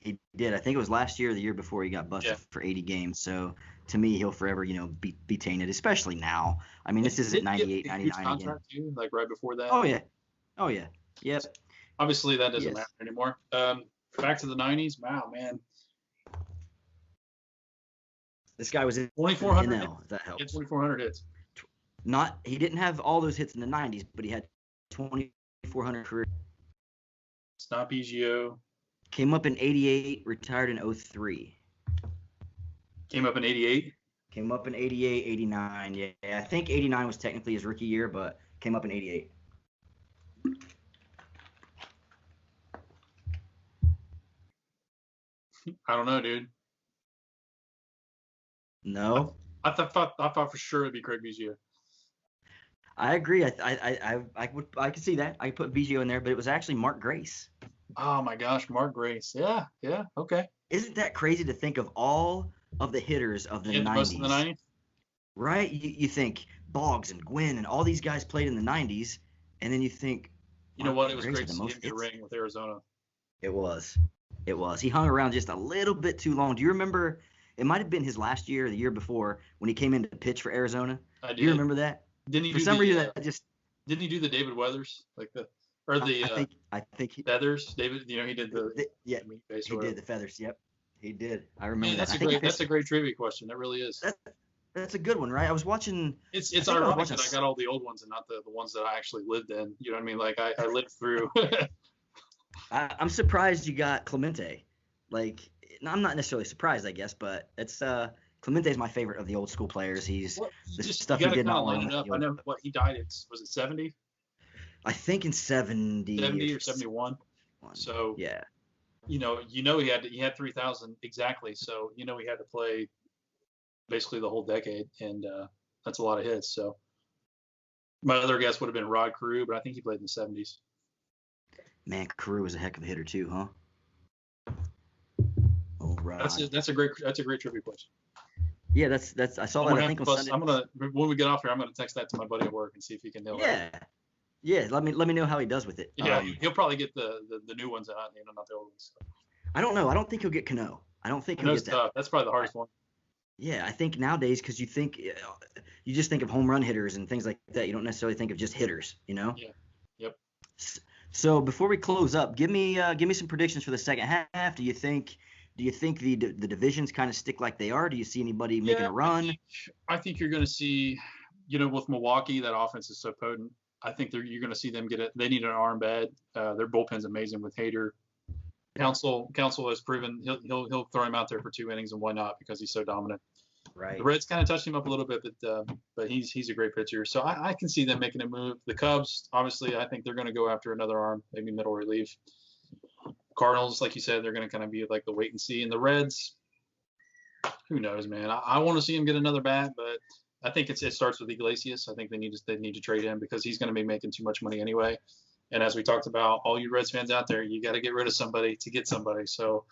He did. I think it was last year or the year before he got busted for 80 games. So to me, he'll forever, be tainted, especially now. I mean, this isn't 98, 99 again. Contract too, like right before that. Oh yeah. Yep. Obviously, that doesn't matter anymore. Back to the 90s. Wow, man. This guy was in 2,400. NL, if that helps. 2,400 hits. He didn't have all those hits in the 90s, but he had 2,400 career. It's not Biggio. Came up in 88, retired in 03. Came up in 88? Came up in 88, 89. Yeah, I think 89 was technically his rookie year, but came up in 88. I don't know, dude. No? I thought for sure it'd be Craig Biggio. I agree. I could see that. I could put Biggio in there, but it was actually Mark Grace. Oh my gosh, Mark Grace. Yeah, okay. Isn't that crazy to think of all of the hitters of the 90s? Most of the 90s? Right? You think Boggs and Gwynn and all these guys played in the 90s, and then you think, you know what? It was great to see him get a ring with Arizona. It was. He hung around just a little bit too long. Do you remember? It might have been his last year or the year before when he came in to pitch for Arizona. I did. Do you remember that? Didn't he? For some reason, didn't he do the David Weathers I think he, feathers? David, he did he did the feathers. Yep, he did. I remember that. That's a great trivia question. That really is. That's a good one, right? I was watching. It's ironic that I got all the old ones and not the ones that I actually lived in. You know what I mean? Like I lived through. I'm surprised you got Clemente. Like, I'm not necessarily surprised, I guess, but it's Clemente's my favorite of the old school players. He's the stuff he did not line it up. I know what he died. Was it 70? I think in 70. 70 or 71. So yeah. He had 3,000 exactly. So he had to play basically the whole decade, and that's a lot of hits. So my other guess would have been Rod Carew, but I think he played in the 70s. Man, Carew was a heck of a hitter too, huh? Oh, Rod. That's a great trivia question. Yeah, that's I saw that. I think on Sunday. When we get off here, I'm gonna text that to my buddy at work and see if he can nail it. Yeah. Let me know how he does with it. Yeah, he'll probably get the new ones, not the old ones. I don't know. I don't think he'll get Cano. I don't think he'll get that. That's probably the hardest one. Yeah, I think nowadays, because you just think of home run hitters and things like that. You don't necessarily think of just hitters, Yeah. Yep. So before we close up, give me some predictions for the second half. Do you think the divisions kind of stick like they are? Do you see anybody making a run? I think you're going to see, with Milwaukee, that offense is so potent. I think you're going to see them get it. They need an arm bad. Their bullpen's amazing with Hader. Counsell has proven he'll throw him out there for 2 innings, and why not? Because he's so dominant. Right. The Reds kind of touched him up a little bit, but he's a great pitcher. So I can see them making a move. The Cubs, obviously, I think they're going to go after another arm, maybe middle relief. Cardinals, like you said, they're going to kind of be like the wait and see. And the Reds, who knows, man? I want to see him get another bat, but I think it starts with Iglesias. I think they need to trade him because he's going to be making too much money anyway. And as we talked about, all you Reds fans out there, you got to get rid of somebody to get somebody. So,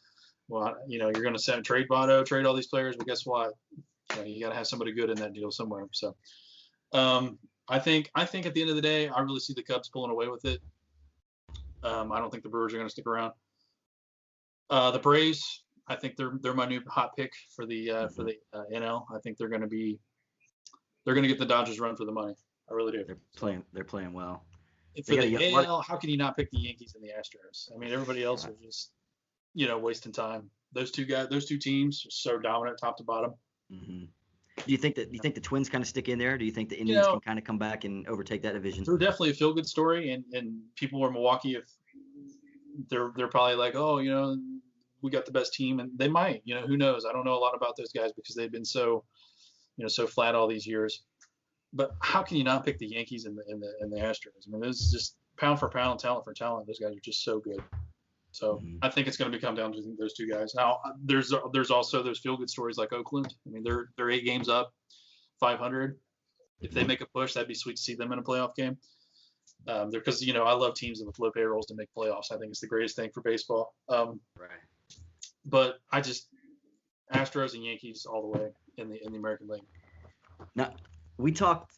you're going to trade Votto, trade all these players, but guess what? You got to have somebody good in that deal somewhere. So, I think at the end of the day, I really see the Cubs pulling away with it. I don't think the Brewers are going to stick around. The Braves, I think they're my new hot pick for the NL. I think they're going to get the Dodgers run for the money. I really do. They're playing well. For the AL, how can you not pick the Yankees and the Astros? I mean, everybody else is just, wasting time. Those two teams are so dominant top to bottom. Mm-hmm. Do you think the Twins kind of stick in there? Do you think the Indians can kind of come back and overtake that division? They're definitely a feel-good story, and people in Milwaukee, if they're probably like, oh, we got the best team, and they might. Who knows? I don't know a lot about those guys because they've been so flat all these years. But how can you not pick the Yankees and the Astros? I mean, this is just pound for pound, talent for talent. Those guys are just so good. So I think it's going to come down to those two guys. Now, there's also those feel-good stories like Oakland. I mean, they're 8 games up, 500. If they make a push, that'd be sweet to see them in a playoff game. Because I love teams with low payrolls to make playoffs. I think it's the greatest thing for baseball. Right. But I just Astros and Yankees all the way in the American League. Now, we talked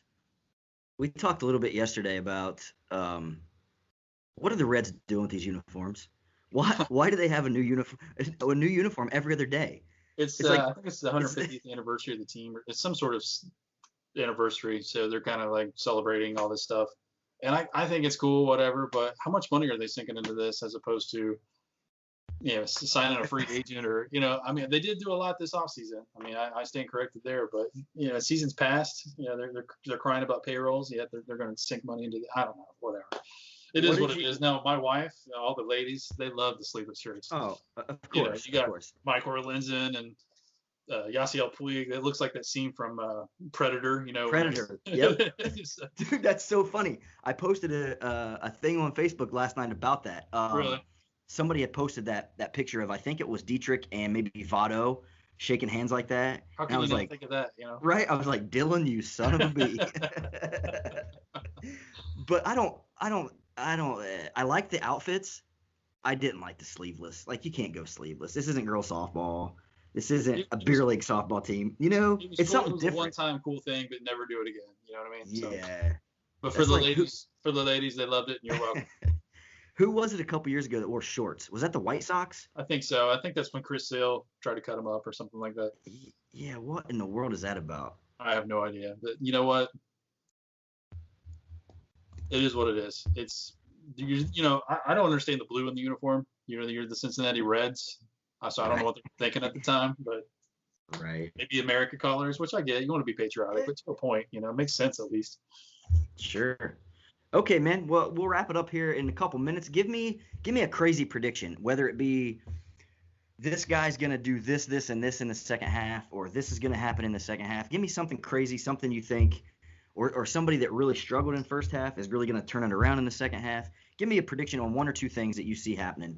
a little bit yesterday about what are the Reds doing with these uniforms? Why do they have a new uniform every other day? It's like, I think it's the 150th anniversary of the team. It's some sort of anniversary, so they're kind of like celebrating all this stuff. And I think it's cool, whatever. But how much money are they sinking into this as opposed to, signing a free agent or, I mean, they did do a lot this offseason. I mean, I stand corrected there, but season's passed. They're crying about payrolls, yet they're going to sink money into I don't know, whatever. It is what it is. Now, my wife, all the ladies, they love the sleeveless shirts. Oh, of course. You got Mike Orlinson and Yasiel Puig. It looks like that scene from Predator. Predator. Yep. Dude, that's so funny. I posted a thing on Facebook last night about that. Really? Somebody had posted that picture of, I think it was Dietrich and maybe Votto shaking hands like that. How can you not think of that? Right? I was like, Dylan, you son of a bee. But I like the outfits. I didn't like the sleeveless. Like, you can't go sleeveless. This isn't girl softball. This isn't a beer league softball team. It's cool. Something different. A one-time cool thing, but never do it again. You know what I mean? Yeah. But for the ladies, they loved it, and you're welcome. Who was it a couple years ago that wore shorts? Was that the White Sox? I think so. I think that's when Chris Sale tried to cut him up or something like that. Yeah. What in the world is that about? I have no idea. But you know what? It is what it is. It's I don't understand the blue in the uniform. You're the Cincinnati Reds, so I don't know what they're thinking at the time, but right, maybe America colors, which I get. You want to be patriotic, but to a point, it makes sense at least. Sure. Okay, man. Well, we'll wrap it up here in a couple minutes. Give me a crazy prediction, whether it be this guy's gonna do this, and this in the second half, or this is gonna happen in the second half. Give me something crazy, something you think. Or somebody that really struggled in first half is really going to turn it around in the second half. Give me a prediction on one or two things that you see happening.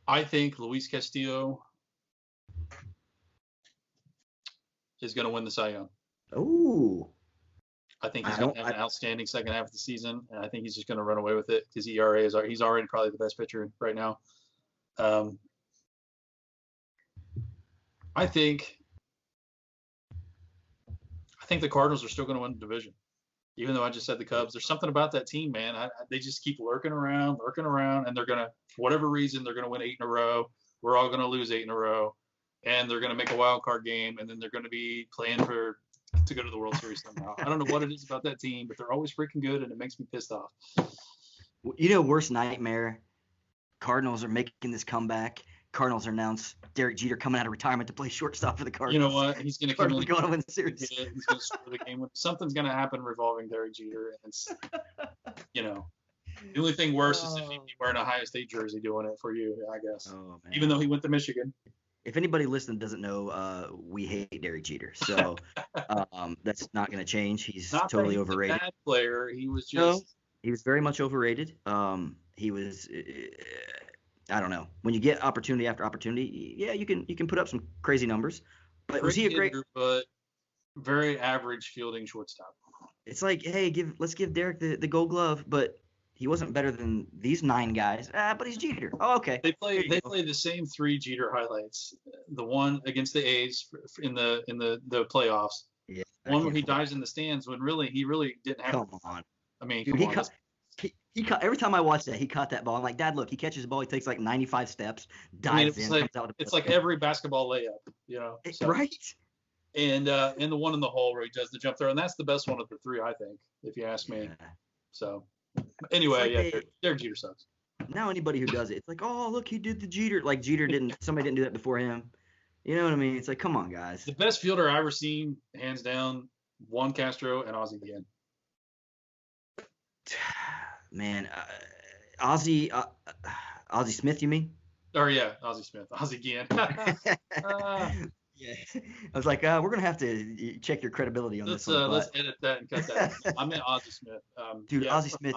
I think Luis Castillo is going to win the Cy Young. Oh. I think he's going to have an outstanding second half of the season, and I think he's just going to run away with it because ERA he's already probably the best pitcher right now. I think the Cardinals are still going to win the division, even though I just said the Cubs. There's something about that team, man. They just keep lurking around, and they're going to, for whatever reason, they're going to win 8 in a row. We're all going to lose 8 in a row, and they're going to make a wild card game, and then they're going to be playing to go to the World Series somehow. I don't know what it is about that team, but they're always freaking good, and it makes me pissed off. Worst nightmare. Cardinals are making this comeback. Cardinals announce Derek Jeter coming out of retirement to play shortstop for the Cardinals. You know what? He's going to come in. Going to win the series. He's going to score the game. Something's going to happen revolving Derek Jeter. And it's, the only thing worse is if he'd be wearing a Ohio State jersey doing it for you, I guess. Oh, man. Even though he went to Michigan. If anybody listening doesn't know, we hate Derek Jeter. So that's not going to change. He's not totally that overrated. A bad player. He was just. He was very much overrated. He was. I don't know. When you get opportunity after opportunity, yeah, you can put up some crazy numbers. But was he a great? But very average fielding shortstop. It's like, hey, let's give Derek the Gold Glove, but he wasn't better than these 9 guys. But he's Jeter. Oh, okay. They play the same 3 Jeter highlights. The one against the A's in the playoffs. Yeah. One where he dives in the stands when he really didn't have. Come on. I mean, dude, he caught every time I watch that, he caught that ball. I'm like, Dad, look, he catches the ball, he takes like 95 steps, dives in, comes out. It's like every basketball layup, So. Right. And the one in the hole where he does the jump throw, and that's the best one of the 3, I think, if you ask me. Yeah. So, anyway, Derek Jeter sucks. Now anybody who does it, it's like, oh, look, he did the Jeter. Like somebody didn't do that before him. You know what I mean? It's like, come on, guys. The best fielder I've ever seen, hands down, Juan Castro and Ozzie Guillen. Man, Ozzie Smith, you mean? Oh yeah, Ozzie Smith, Ozzie Guillen. Yeah, I was like, we're gonna have to check your credibility on this one. Let's edit that and cut that. I meant Ozzie Smith. Dude, Ozzie Smith,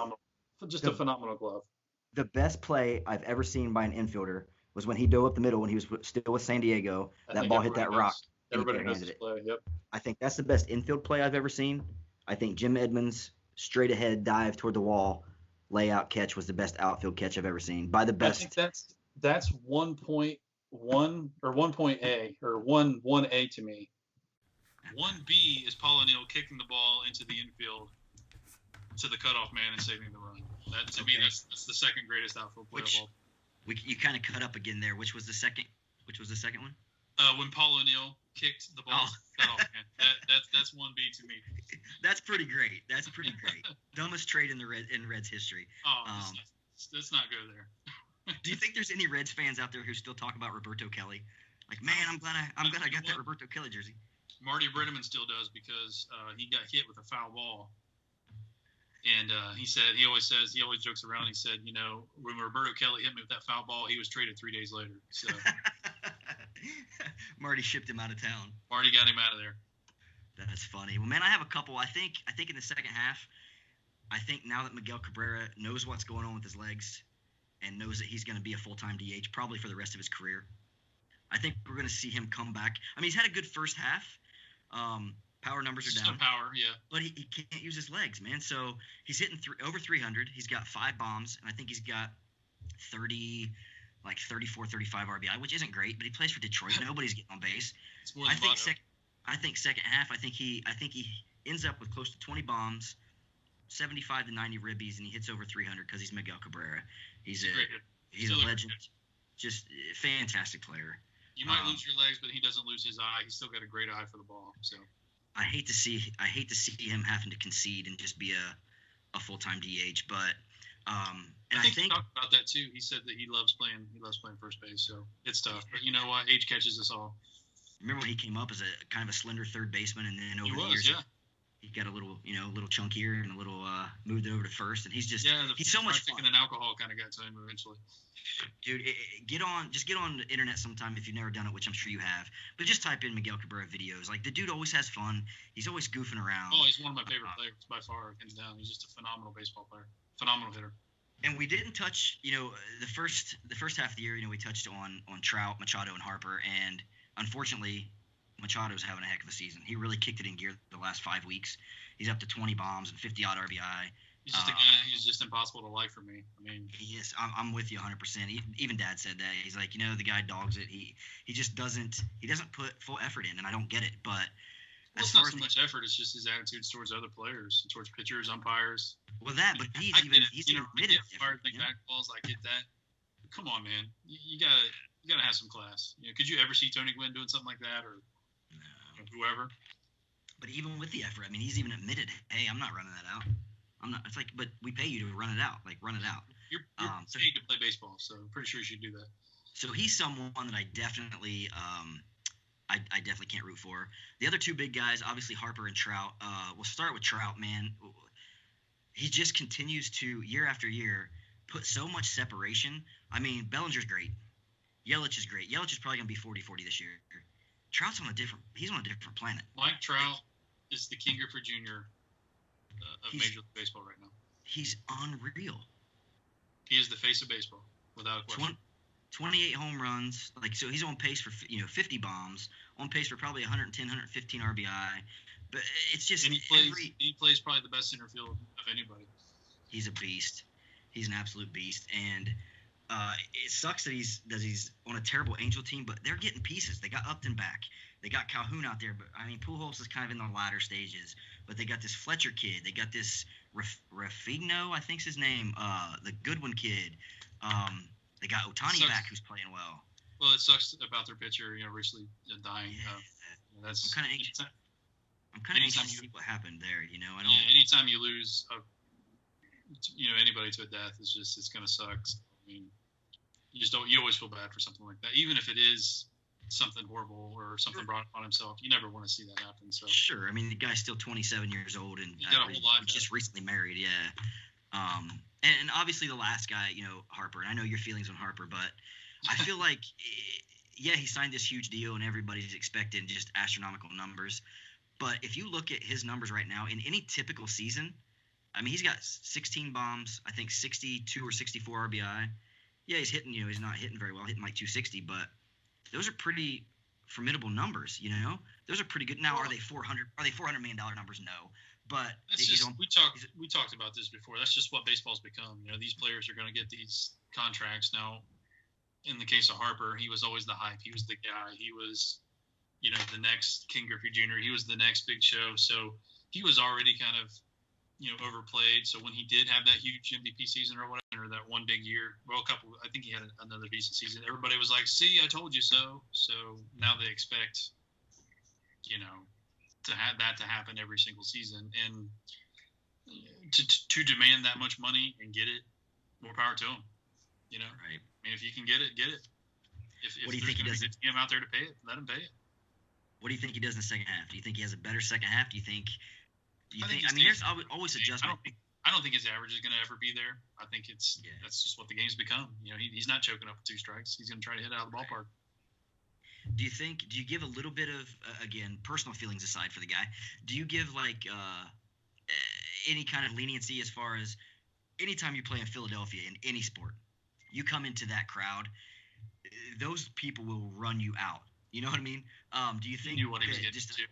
just a phenomenal glove. The best play I've ever seen by an infielder was when he dove up the middle when he was still with San Diego. That ball hit that rock. Everybody knows this play. Yep. I think that's the best infield play I've ever seen. I think Jim Edmonds straight ahead dive toward the wall. Layout catch was the best outfield catch I've ever seen by the best. I think that's 1 point 1.A or 1A to me. 1B is Paul O'Neill kicking the ball into the infield to the cutoff man and saving the run. That to me, that's the second greatest outfield play of all. You kind of cut up again there. Which was the second one? When Paul O'Neill kicked the ball to the cutoff man. That's 1B to me. That's pretty great. Dumbest trade in Reds history. Let's not go there. Do you think there's any Reds fans out there who still talk about Roberto Kelly? Like, man, I'm glad I got that Roberto Kelly jersey. Marty Brenneman still does because he got hit with a foul ball. And he always jokes around. He said, when Roberto Kelly hit me with that foul ball, he was traded 3 days later. So Marty shipped him out of town. Marty got him out of there. That's funny. Well, man, I have a couple. I think in the second half, I think now that Miguel Cabrera knows what's going on with his legs and knows that he's going to be a full-time DH probably for the rest of his career, I think we're going to see him come back. I mean, he's had a good first half. Power numbers are down. Power, yeah. But he can't use his legs, man. So he's hitting over 300. He's got 5 bombs, and I think he's got 34, 35 RBI, which isn't great. But he plays for Detroit. Nobody's getting on base. It's more than I think second half, I think he ends up with close to 20 bombs, 75 to 90 ribbies, and he hits over 300 because he's Miguel Cabrera. He's a legend, just a fantastic player. You might lose your legs, but he doesn't lose his eye. He's still got a great eye for the ball. So I hate to see him having to concede and just be a full-time DH, but I think he talked about that too. He said that he loves playing first base, so it's tough. But you know what? Age catches us all. Remember when he came up as a kind of a slender third baseman, and then over the years, he got a little chunkier and a little moved it over to first, and he's so much fun. And alcohol kind of got to him eventually. Dude, get on the internet sometime if you've never done it, which I'm sure you have. But just type in Miguel Cabrera videos. Like, the dude always has fun. He's always goofing around. Oh, he's one of my favorite players by far, hands down. He's just a phenomenal baseball player, phenomenal hitter. And we didn't touch, the first half of the year. We touched on Trout, Machado, and Harper, and unfortunately, Machado's having a heck of a season. He really kicked it in gear the last 5 weeks. He's up to 20 bombs and 50-odd RBI. He's just a guy who's just impossible to like for me. I mean, he is. I'm with you 100%. Even Dad said that. He's like, the guy dogs it. He just doesn't put full effort in, and I don't get it. But it's not so much effort. It's just his attitudes towards other players, towards pitchers, umpires. Well, but he's admitted back balls. I get that. But come on, man. You gotta have some class. Could you ever see Tony Gwynn doing something like that, or whoever? But even with the effort, I mean, he's even admitted, hey, I'm not running that out. I'm not. It's like, but we pay you to run it out. Like, run it out. You're paid to play baseball, so I'm pretty sure you should do that. So he's someone that I definitely, I definitely can't root for. The other two big guys, obviously Harper and Trout. We'll start with Trout, man. He just continues to, year after year, put so much separation. I mean, Bellinger's great. Yelich is great. Yelich is probably going to be 40-40 this year. Trout's he's on a different planet. Mike Trout is the King Griffey Jr. Of Major League Baseball right now. He's unreal. He is the face of baseball, without a question. 28 home runs. So he's on pace for 50 bombs, on pace for probably 110, 115 RBI. But it's just he plays probably the best center field of anybody. He's a beast. He's an absolute beast, and it sucks that he's on a terrible Angel team. But they're getting pieces. They got Upton back. They got Calhoun out there, but I mean Pujols is kind of in the latter stages. But they got this Fletcher kid. They got this Rafigno, I think's his name. The Goodwin kid. They got Ohtani back, who's playing well. Well, it sucks about their pitcher, recently dying. I'm kind of anxious to see what happened there. I don't. Anytime you lose, anybody to a death, it's gonna suck. I mean, you always feel bad for something like that, even if it is something horrible or something brought upon himself. You never want to see that happen. So sure, I mean the guy's still 27 years old and he got a whole life just recently married. Yeah, and obviously the last guy, Harper. And I know your feelings on Harper, but I feel like he signed this huge deal and everybody's expecting just astronomical numbers. But if you look at his numbers right now in any typical season, I mean he's got 16 bombs, I think 62 or 64 RBI. Yeah, he's hitting. He's not hitting very well, hitting like 260, but those are pretty formidable numbers, Those are pretty good. Now, are they $400 million numbers? No. But we talked about this before. That's just what baseball's become. These players are going to get these contracts. Now, in the case of Harper, he was always the hype. He was the guy. He was, the next King Griffey Jr. He was the next big show. So he was already kind of, overplayed. So when he did have that huge MVP season or whatever, or that one big year, I think he had another decent season. Everybody was like, "See, I told you so." So now they expect, to have that to happen every single season, and to demand that much money and get it, more power to him. Right. I mean, if you can get it, get it. If what do you think he does? If him out there to pay it, let him pay it. What do you think he does in the second half? Do you think he has a better second half? Do you think? I mean, there's always adjustment. I don't think his average is going to ever be there. I think that's just what the game's become. He's not choking up with 2 strikes. He's going to try to hit out of the ballpark. Do you give a little bit of, again, personal feelings aside for the guy, do you give any kind of leniency as far as anytime you play in Philadelphia in any sport, you come into that crowd, those people will run you out. You know what I mean? Do you think he knew what he was getting to?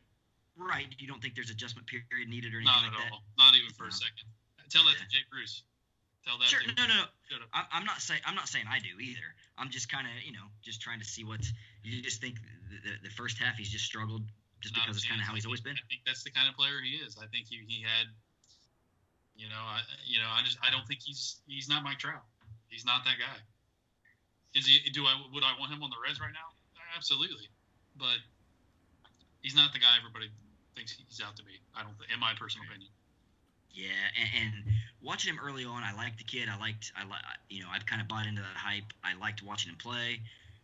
Right. You don't think there's adjustment period needed or anything like that? Not at all. Not even for a second. Tell that to Jake Bruce. Tell that. Sure. No. I'm not saying I do either. I'm just kind of just trying to see what you just think the first half he's just struggled just because it's kind of how he's always been. I think that's the kind of player he is. I think he had. I don't think he's not Mike Trout. He's not that guy. Is he? Would I want him on the Reds right now? Absolutely, but he's not the guy everybody thinks he's out to be. I don't think, in my personal opinion. Yeah, and watching him early on, I liked the kid. I've kind of bought into that hype. I liked watching him play,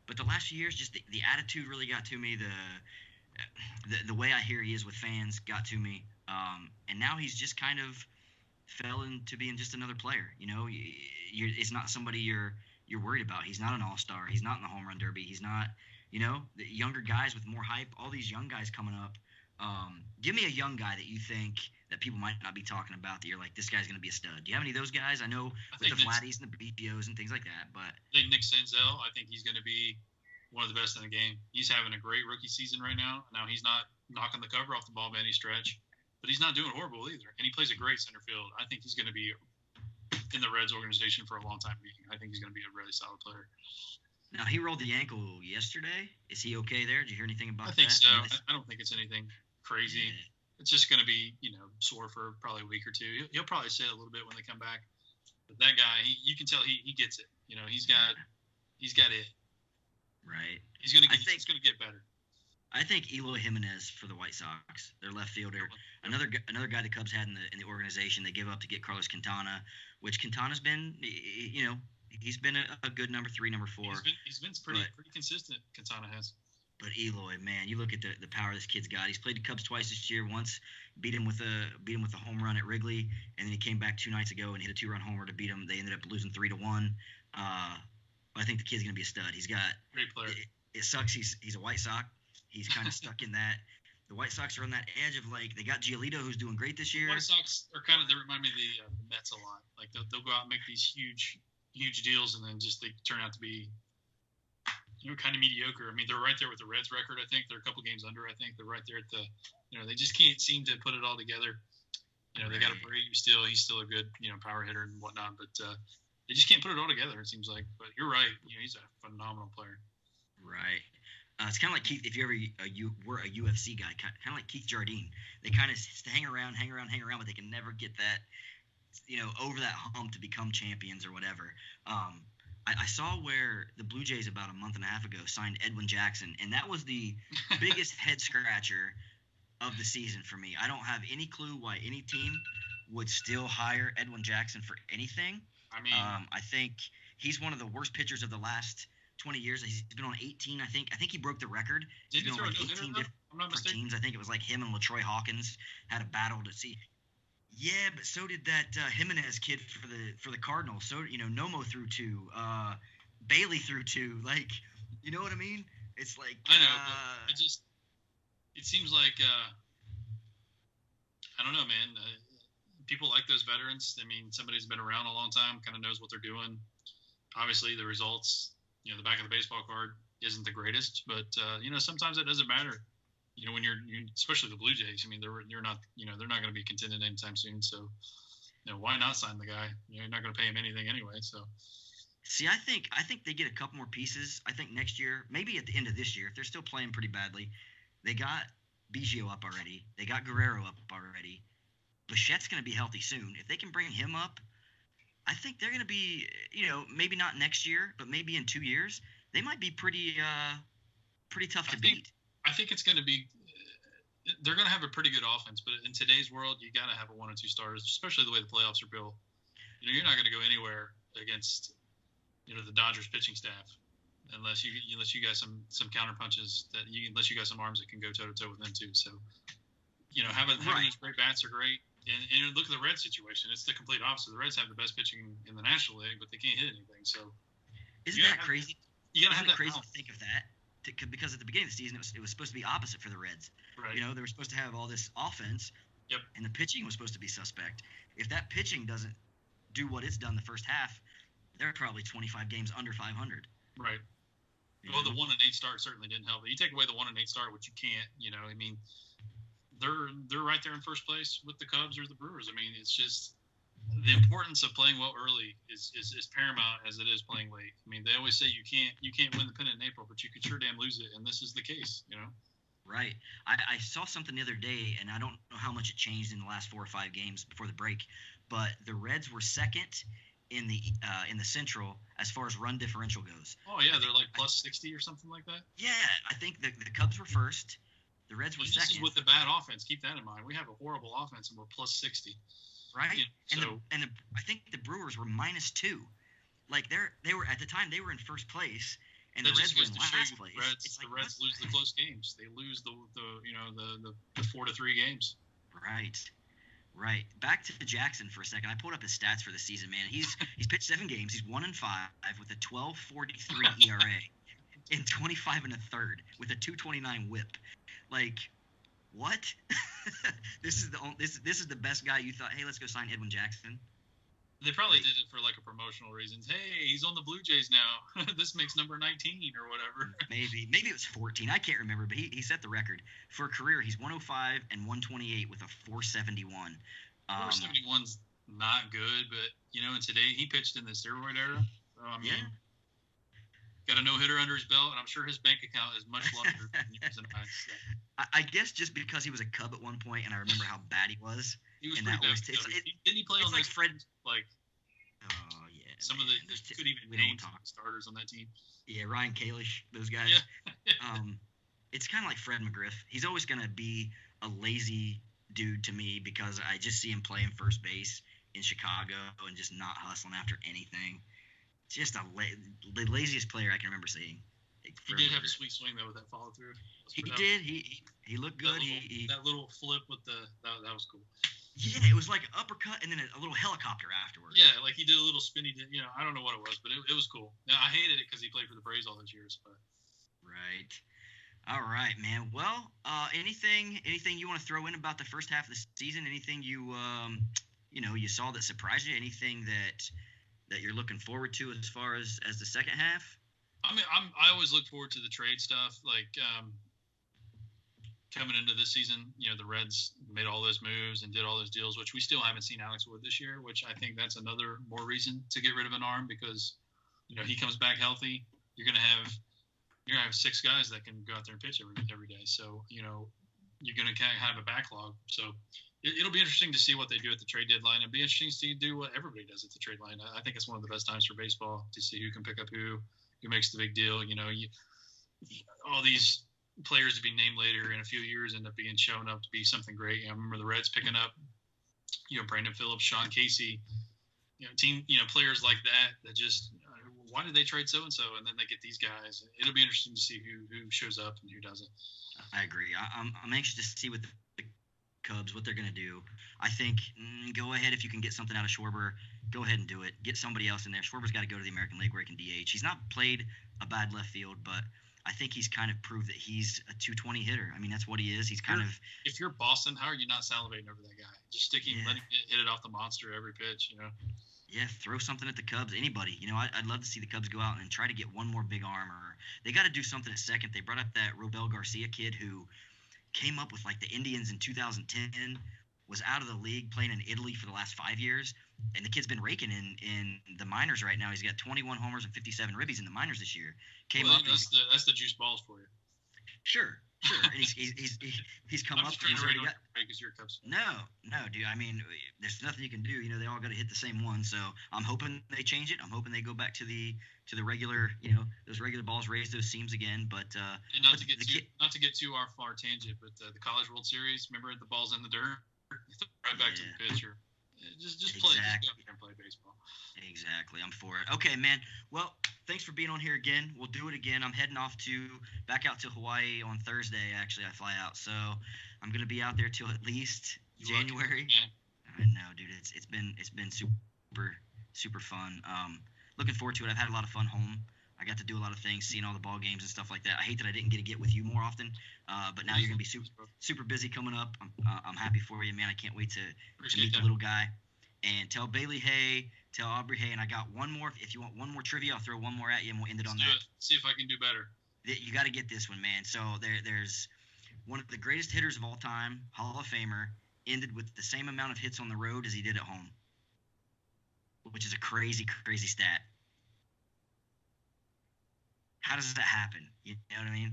but the last few years, just the attitude really got to me. The way I hear he is with fans got to me, and now he's just kind of fell into being just another player. It's not somebody you're worried about. He's not an all-star. He's not in the home run derby. He's not. The younger guys with more hype. All these young guys coming up. Give me a young guy that you think that people might not be talking about that you're like, this guy's going to be a stud. Do you have any of those guys? I know with the Vladdies and the BPOs and things like that, but I think Nick Senzel, I think he's going to be one of the best in the game. He's having a great rookie season right now. Now he's not knocking the cover off the ball by any stretch, but he's not doing horrible either. And he plays a great center field. I think he's going to be in the Reds organization for a long time. I think he's going to be a really solid player. Now, he rolled the ankle yesterday. Is he okay there? Did you hear anything about that? I think so. I don't think it's anything crazy. Yeah. It's just going to be, sore for probably a week or two. He'll probably say it a little bit when they come back. But that guy, you can tell he gets it. He's got it. Right. He's going to get better. I think Eloy Jimenez for the White Sox, their left fielder, another guy the Cubs had in the organization. They gave up to get Carlos Quintana, which Quintana's been, he's been a good number 3, number 4. He's been pretty consistent. Quintana has. But Eloy, man, you look at the power this kid's got. He's played the Cubs twice this year. Once beat him with a home run at Wrigley, and then he came back 2 nights ago and hit a 2-run homer to beat him. They ended up losing 3-1. I think the kid's gonna be a stud. He's got great player. It sucks. He's a White Sox. He's kind of stuck in that. The White Sox are on that edge of they got Giolito who's doing great this year. White Sox are they remind me of the Mets a lot. Like they'll go out and make these huge deals, and then just they turn out to be kind of mediocre. I mean, they're right there with the Reds record. I think they're a couple games under. I think they're right there at the. They just can't seem to put it all together. They got a Brady still. He's still a good power hitter and whatnot, but they just can't put it all together. It seems like. But you're right. He's a phenomenal player. Right. It's kind of like Keith. If you ever were a UFC guy, kind of like Keith Jardine. They kind of hang around, but they can never get that, over that hump to become champions or whatever. I saw where the Blue Jays about a month and a half ago signed Edwin Jackson, and that was the biggest head scratcher of the season for me. I don't have any clue why any team would still hire Edwin Jackson for anything. I mean, I think he's one of the worst pitchers of the last 20 years. He's been on 18, I think. I think he broke the record. Did he been throw on 18 different teams. I think it was like him and LaTroy Hawkins had a battle to see. Yeah, but so did that Jimenez kid for the Cardinals. So Nomo threw 2, Bailey threw 2. Like, you know what I mean? It's like I know. But it seems like I don't know, man. People like those veterans. I mean, somebody who's been around a long time, kind of knows what they're doing. Obviously, the results, the back of the baseball card isn't the greatest, but sometimes it doesn't matter. When you're especially the Blue Jays, I mean, they're not going to be contending anytime soon. So, why not sign the guy? You're not going to pay him anything anyway. So, See, I think they get a couple more pieces. I think next year, maybe at the end of this year, if they're still playing pretty badly, they got Biggio up already. They got Guerrero up already. Bichette's going to be healthy soon. If they can bring him up, I think they're going to be, maybe not next year, but maybe in 2 years, they might be pretty tough to beat. I think it's going to be. They're going to have a pretty good offense, but in today's world, you got to have a 1 or 2 starters, especially the way the playoffs are built. You're not going to go anywhere against, the Dodgers pitching staff unless you got some counter punches unless you got some arms that can go toe to toe with them too. So, having those great bats are great. And look at the Reds situation; it's the complete opposite. The Reds have the best pitching in the National League, but they can't hit anything. So, isn't that crazy? You gotta have that crazy balance. to think of that. Because at the beginning of the season, it was supposed to be opposite for the Reds. Right. They were supposed to have all this offense, Yep. And the pitching was supposed to be suspect. If that pitching doesn't do what it's done the first half, they're probably 25 games under 500. Right. Well, the 1-8 start certainly didn't help. You take away the 1-8 start, which you can't. They're right there in first place with the Cubs or the Brewers. It's just the importance of playing well early is paramount as it is playing late. They always say you can't win the pennant in April, but you could sure damn lose it, and this is the case. Right. I saw something the other day, and I don't know how much it changed in the last 4 or 5 games before the break, but the Reds were second in the Central as far as run differential goes. Oh yeah, they're like plus 60 or something like that. Yeah, I think the Cubs were first, the Reds were second. This is with the bad offense. Keep that in mind. We have a horrible offense, and we're plus 60. Right. Yeah, I think the Brewers were -2. Like they were at the time they were in first place, and the Reds were in last place. The Reds lose the close games. They lose the 4-3 games. Right. Back to Jackson for a second. I pulled up his stats for the season, man. He's pitched 7 games. He's 1-5 with a 12.43 ERA in 25 1/3 with a 2.29 WHIP. Like, what? This is the best guy you thought, hey, let's go sign Edwin Jackson. They probably did it for like a promotional reasons. Hey, he's on the Blue Jays now. This makes number 19 or whatever. Maybe it was 14. I can't remember, but he set the record for a career. He's 105 and 128 with a 471. 471's not good, but in today he pitched in the steroid era. So, got a no-hitter under his belt, and I'm sure his bank account is much larger than yours and mine. So. I guess just because he was a Cub at one point, and I remember how bad he was. He was pretty bad. Didn't he play on those Fred? Oh yeah. Some of the could even name starters on that team. Yeah, Ryan Kalish, those guys. Yeah. It's kind of like Fred McGriff. He's always going to be a lazy dude to me because I just see him playing first base in Chicago and just not hustling after anything. Just the laziest player I can remember seeing. He did have a sweet swing though with that follow through. He did. He looked good. That little flip with that was cool. Yeah, it was like an uppercut and then a little helicopter afterwards. Yeah, like he did a little spinny. I don't know what it was, but it was cool. Now I hated it because he played for the Braves all those years, but. Right. All right, man. Well, anything you want to throw in about the first half of the season? Anything you saw that surprised you? Anything that you're looking forward to as far as the second half? I always look forward to the trade stuff. Like coming into this season, the Reds made all those moves and did all those deals, which we still haven't seen Alex Wood this year. Which I think that's another more reason to get rid of an arm because he comes back healthy. You're gonna have 6 guys that can go out there and pitch every day. So you're gonna kind of have a backlog. So it'll be interesting to see what they do at the trade deadline. It'll be interesting to see do what everybody does at the trade line. I think it's one of the best times for baseball to see who can pick up who makes the big deal. All these players to be named later in a few years end up showing up to be something great. I remember the Reds picking up, Brandon Phillips, Sean Casey, players like that just why did they trade so and so, and then they get these guys. It'll be interesting to see who shows up and who doesn't. I agree. I'm anxious to see what the Cubs what they're going to do. I think go ahead if you can get something out of Schwarber. Go ahead and do it. Get somebody else in there. Schwarber's got to go to the American League where he can DH. He's not played a bad left field, but I think he's kind of proved that he's a 220 hitter. That's what he is. He's kind of. If you're Boston, how are you not salivating over that guy? Just letting him hit it off the monster every pitch, Yeah, throw something at the Cubs. Anybody. I'd love to see the Cubs go out and try to get one more big arm. Or they got to do something at second. They brought up that Robel Garcia kid who came up with like the Indians in 2010 was out of the league playing in Italy for the last 5 years, and the kid's been raking in the minors right now. He's got 21 homers and 57 ribbies in the minors this year. That's the juice balls for you. Sure. And he's come up. He's already got. Because you're a Cubs fan. No, dude. I mean, there's nothing you can do. You know, they all got to hit the same one. So I'm hoping they change it. I'm hoping they go back to the regular, those regular balls, raise those seams again. But and not to get too far tangent, but the College World Series. Remember the balls in the dirt, right back to the pitcher. Just play. Just go and play baseball. Exactly. I'm for it. Okay, man. Well, thanks for being on here again. We'll do it again. I'm heading off back out to Hawaii on Thursday. Actually, I fly out, so I'm gonna be out there till at least January. I know, dude. It's been super fun. Looking forward to it. I've had a lot of fun home. I got to do a lot of things, seeing all the ball games and stuff like that. I hate that I didn't get with you more often, but now you're gonna be super busy coming up. I'm happy for you, man. I can't wait to meet the little guy. And tell Bailey hey, tell Aubrey hey, and I got one more. If you want one more trivia, I'll throw one more at you, and we'll end it on that. See if I can do better. You got to get this one, man. So there's one of the greatest hitters of all time, Hall of Famer, ended with the same amount of hits on the road as he did at home, which is a crazy stat. How does that happen? You know what I mean?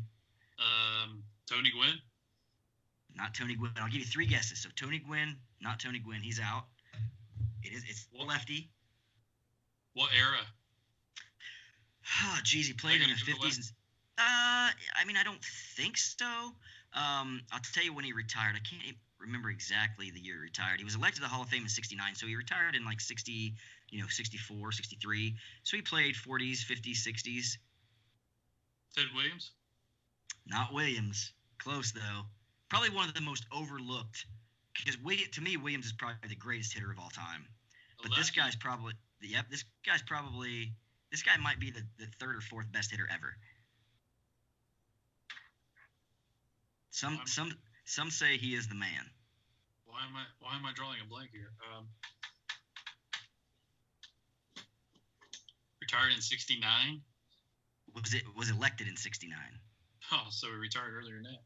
Tony Gwynn? Not Tony Gwynn. I'll give you 3 guesses. So Tony Gwynn, not Tony Gwynn. He's out. It's lefty. What era? Oh, geez, he played in the 50s. I mean, I don't think so. I'll tell you when he retired. I can't remember exactly the year he retired. He was elected to the Hall of Fame in 69, so he retired in like 60, 64, 63. So he played 40s, 50s, 60s. Ted Williams? Not Williams. Close, though. Probably one of the most overlooked. Because to me, Williams is probably the greatest hitter of all time. But this guy might be the 3rd or 4th best hitter ever. Some say he is the man. Why am I drawing a blank here? Retired in 69? Was elected in 69. Oh, so he retired earlier than that.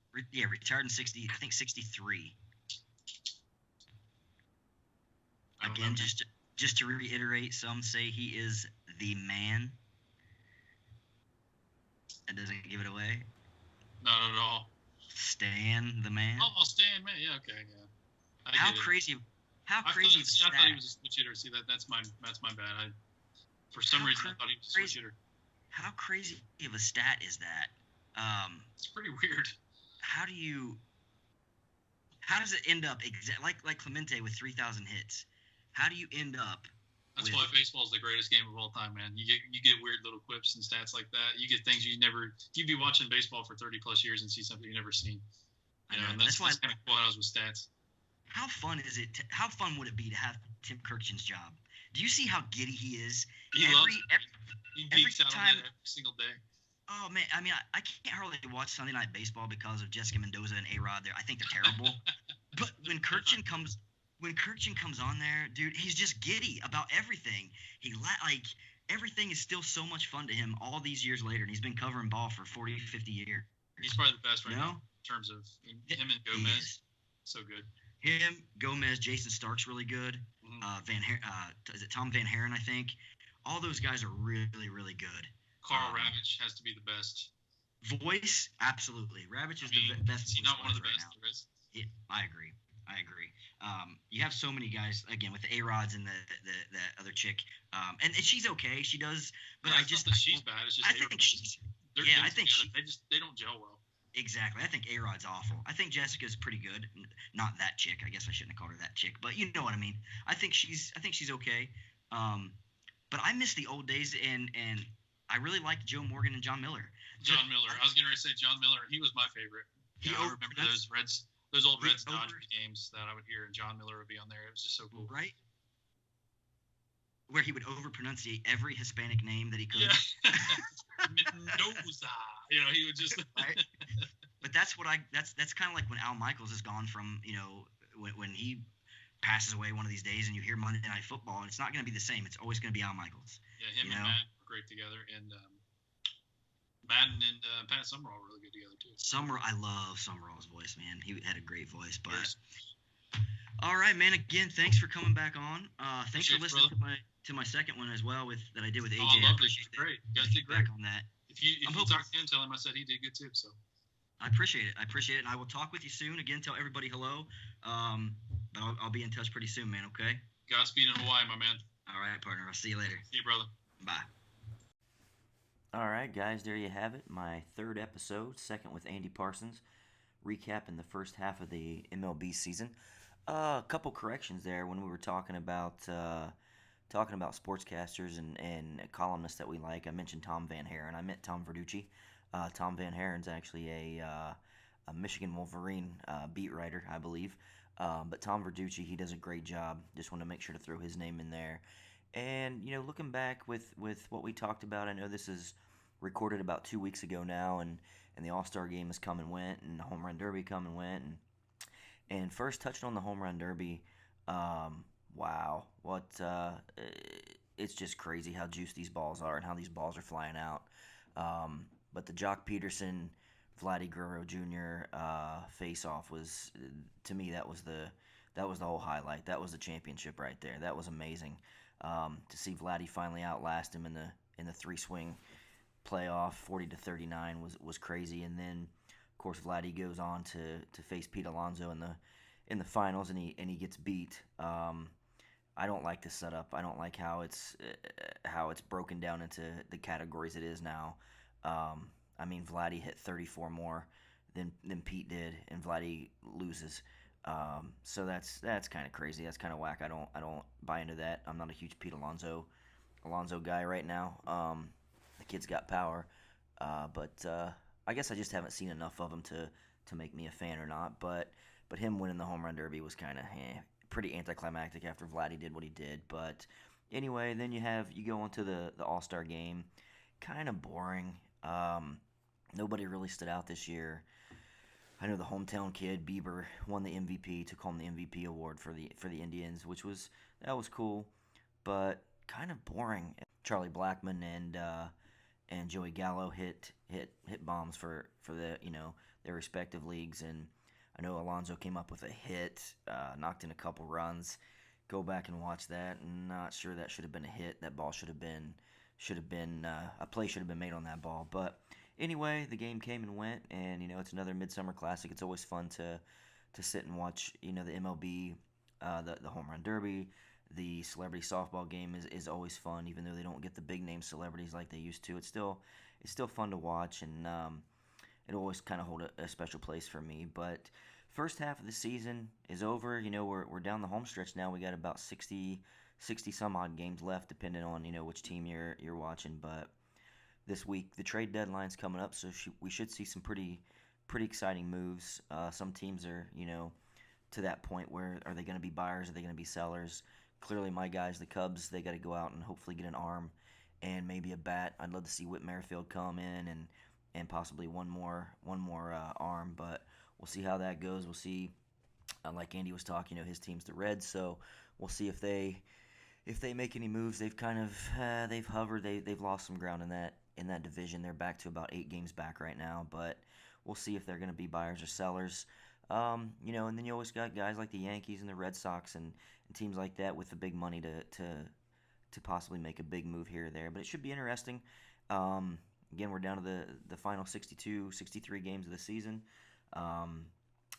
Retired in 63. Again, just to reiterate, some say he is the man. That doesn't give it away. Not at all. Stan the man. Oh, Stan man. Yeah, okay, yeah. How crazy is the stat? I thought he was a switch hitter. See, that's my bad. For some reason, I thought he was a switch hitter. How crazy of a stat is that? It's pretty weird. How does it end up like Clemente with 3,000 hits? How do you end up? That's why baseball is the greatest game of all time, man. You get weird little quips and stats like that. You get things you'd be watching baseball for 30 plus years and see something you've never seen. And that's kind of cool how it was with stats. How fun is it? How fun would it be to have Tim Kurkjian's job? Do you see how giddy he is? He geeks out on that every single day. Oh man, I mean, I can't hardly watch Sunday Night Baseball because of Jessica Mendoza and A-Rod. I think they're terrible. But when Kurkjian comes on there, dude, he's just giddy about everything. Everything is still so much fun to him all these years later, and he's been covering ball for 40, 50 years. He's probably the best right now in terms of him and Gomez. So good. Him, Gomez, Jason Stark's really good. Mm-hmm. Is it Tom Van Haren, I think? All those guys are really, really good. Carl Ravitch has to be the best. Voice, absolutely. Ravitch is the best. He's not one of the best there is. Yeah, I agree. You have so many guys again with the A-Rods and the other chick, and she's okay. She does, but I just think she's bad. It's just I think she's. I think they don't gel well. Exactly. I think A-Rod's awful. I think Jessica's pretty good. Not that chick. I guess I shouldn't have called her that chick, but you know what I mean. I think she's okay. But I miss the old days, and I really liked Joe Morgan and John Miller. John Miller. I was going to say John Miller. He was my favorite. I remember those old Reds Dodgers games that I would hear, and John Miller would be on there. It was just so cool. Right? Where he would overpronunciate every Hispanic name that he could. Yeah. Mendoza. He would just. Right? But that's kind of like when Al Michaels is gone from, when he passes away one of these days, and you hear Monday Night Football, and it's not going to be the same. It's always going to be Al Michaels. Yeah, him and Matt were great together, and Madden and Pat Summerall were really good together too. I love Summerall's voice, man. He had a great voice, but All right, man. Again, thanks for coming back on. Thanks for Appreciate it, listening brother. to my second one as well that I did with AJ. Oh, I loved it. appreciate Great. You the guys did great. feedback on that. If you talk to him, tell him I said he did good too. So I appreciate it. And I will talk with you soon. Again, tell everybody hello. But I'll be in touch pretty soon, man. Okay. Godspeed in Hawaii, my man. All right, partner. I'll see you later. See you, brother. Bye. All right, guys, there you have it. My third episode, second with Andy Parsons, recapping the first half of the MLB season. A couple corrections there when we were talking about sportscasters and columnists that we like. I mentioned Tom Van Haren. I meant Tom Verducci. Tom Van Haren's actually a Michigan Wolverine beat writer, I believe. But Tom Verducci, he does a great job. Just want to make sure to throw his name in there. And looking back with what we talked about, I know this is recorded about 2 weeks ago now, and the All-Star game has come and went, and the Home Run Derby come and went, and first touching on the Home Run Derby, wow, it's just crazy how juiced these balls are and how these balls are flying out. But the Jock Peterson, Vladdy Guerrero Jr. Face-off was, to me, that was the whole highlight. That was the championship right there. That was amazing. To see Vladdy finally outlast him in the three swing playoff, 40-39 was crazy. And then, of course, Vladdy goes on to face Pete Alonso in the finals, and he gets beat. I don't like the setup. I don't like how it's broken down into the categories it is now. I mean, Vladdy hit 34 more than Pete did, and Vladdy loses. So that's kind of crazy. That's kind of whack. I don't buy into that. I'm not a huge Pete Alonso guy right now. The kid's got power, but I guess I just haven't seen enough of him to make me a fan or not. But him winning the Home Run Derby was kind of pretty anticlimactic after Vladdy did what he did. But anyway, then you go into the All-Star game, kind of boring. Nobody really stood out this year. I know the hometown kid Bieber won the MVP, took home the MVP award for the Indians, that was cool, but kind of boring. Charlie Blackmon and Joey Gallo hit bombs for the their respective leagues, and I know Alonso came up with a hit, knocked in a couple runs. Go back and watch that. Not sure that should have been a hit. That ball should have been a play should have been made on that ball, but. Anyway, the game came and went, and it's another midsummer classic. It's always fun to sit and watch the MLB, the Home Run Derby, the celebrity softball game is always fun, even though they don't get the big name celebrities like they used to. It's still fun to watch, and it'll always kind of hold a special place for me. But first half of the season is over. We're down the home stretch now. We got about 60 some odd games left, depending on which team you're watching, but. This week, the trade deadline's coming up, so we should see some pretty exciting moves. Some teams are, to that point where are they going to be buyers? Are they going to be sellers? Clearly, my guys, the Cubs, they got to go out and hopefully get an arm and maybe a bat. I'd love to see Whit Merrifield come in and possibly one more arm, but we'll see how that goes. We'll see. Like Andy was talking, his team's the Reds, so we'll see if they make any moves. They've kind of they've hovered. They've lost some ground in that division. They're back to about 8 games back right now, but we'll see if they're going to be buyers or sellers. And then you always got guys like the Yankees and the Red Sox and teams like that with the big money to possibly make a big move here or there. But it should be interesting. Again, we're down to the final 62, 63 games of the season.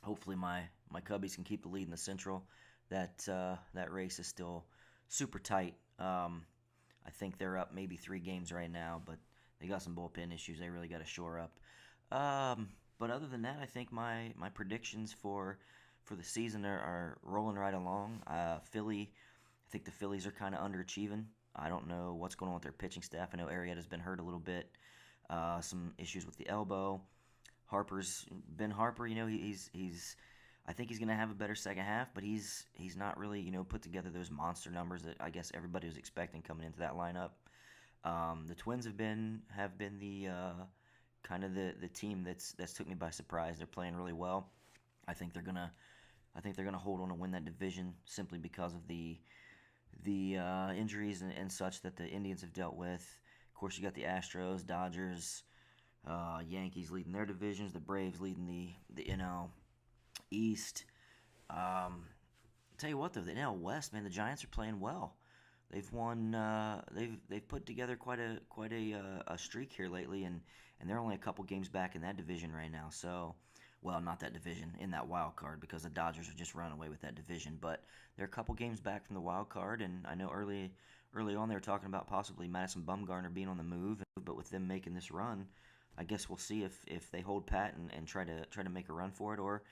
Hopefully my Cubbies can keep the lead in the Central. That race is still super tight. I think they're up maybe 3 games right now, but they got some bullpen issues they really got to shore up. But other than that, I think my predictions for the season are rolling right along. Philly, I think the Phillies are kind of underachieving. I don't know what's going on with their pitching staff. I know Arrieta's been hurt a little bit. Some issues with the elbow. Ben Harper, he's I think he's going to have a better second half, but he's not really, put together those monster numbers that I guess everybody was expecting coming into that lineup. The Twins have been the kind of the team that's took me by surprise. They're playing really well. I think they're gonna hold on to win that division simply because of the injuries and such that the Indians have dealt with. Of course, you got the Astros, Dodgers, Yankees leading their divisions, the Braves leading the NL East. Tell you what though, the NL West, man, the Giants are playing well. They've won. They've put together quite a streak here lately, and they're only a couple games back in that division right now. So, well, not that division, in that wild card, because the Dodgers are just running away with that division. But they're a couple games back from the wild card, and I know early on they were talking about possibly Madison Bumgarner being on the move. But with them making this run, I guess we'll see if they hold pat and try to make a run for it, or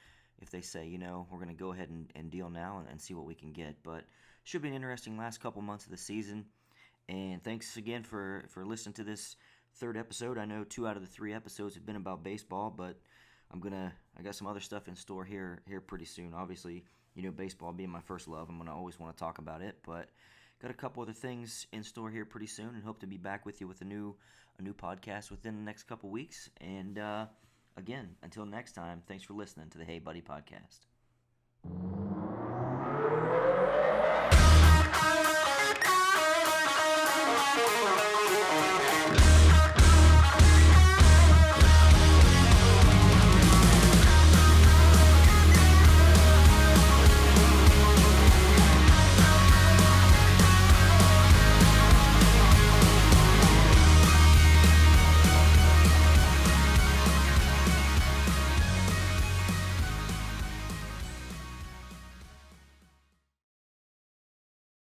if they say, we're going to go ahead and deal now and see what we can get. But should be an interesting last couple months of the season. And thanks again for listening to this third episode. I know 2 out of the 3 episodes have been about baseball, but I got some other stuff in store here pretty soon. Obviously, baseball being my first love, I'm gonna always want to talk about it, but got a couple other things in store here pretty soon, and hope to be back with you with a new podcast within the next couple weeks. And again, until next time, thanks for listening to the Hey Buddy podcast.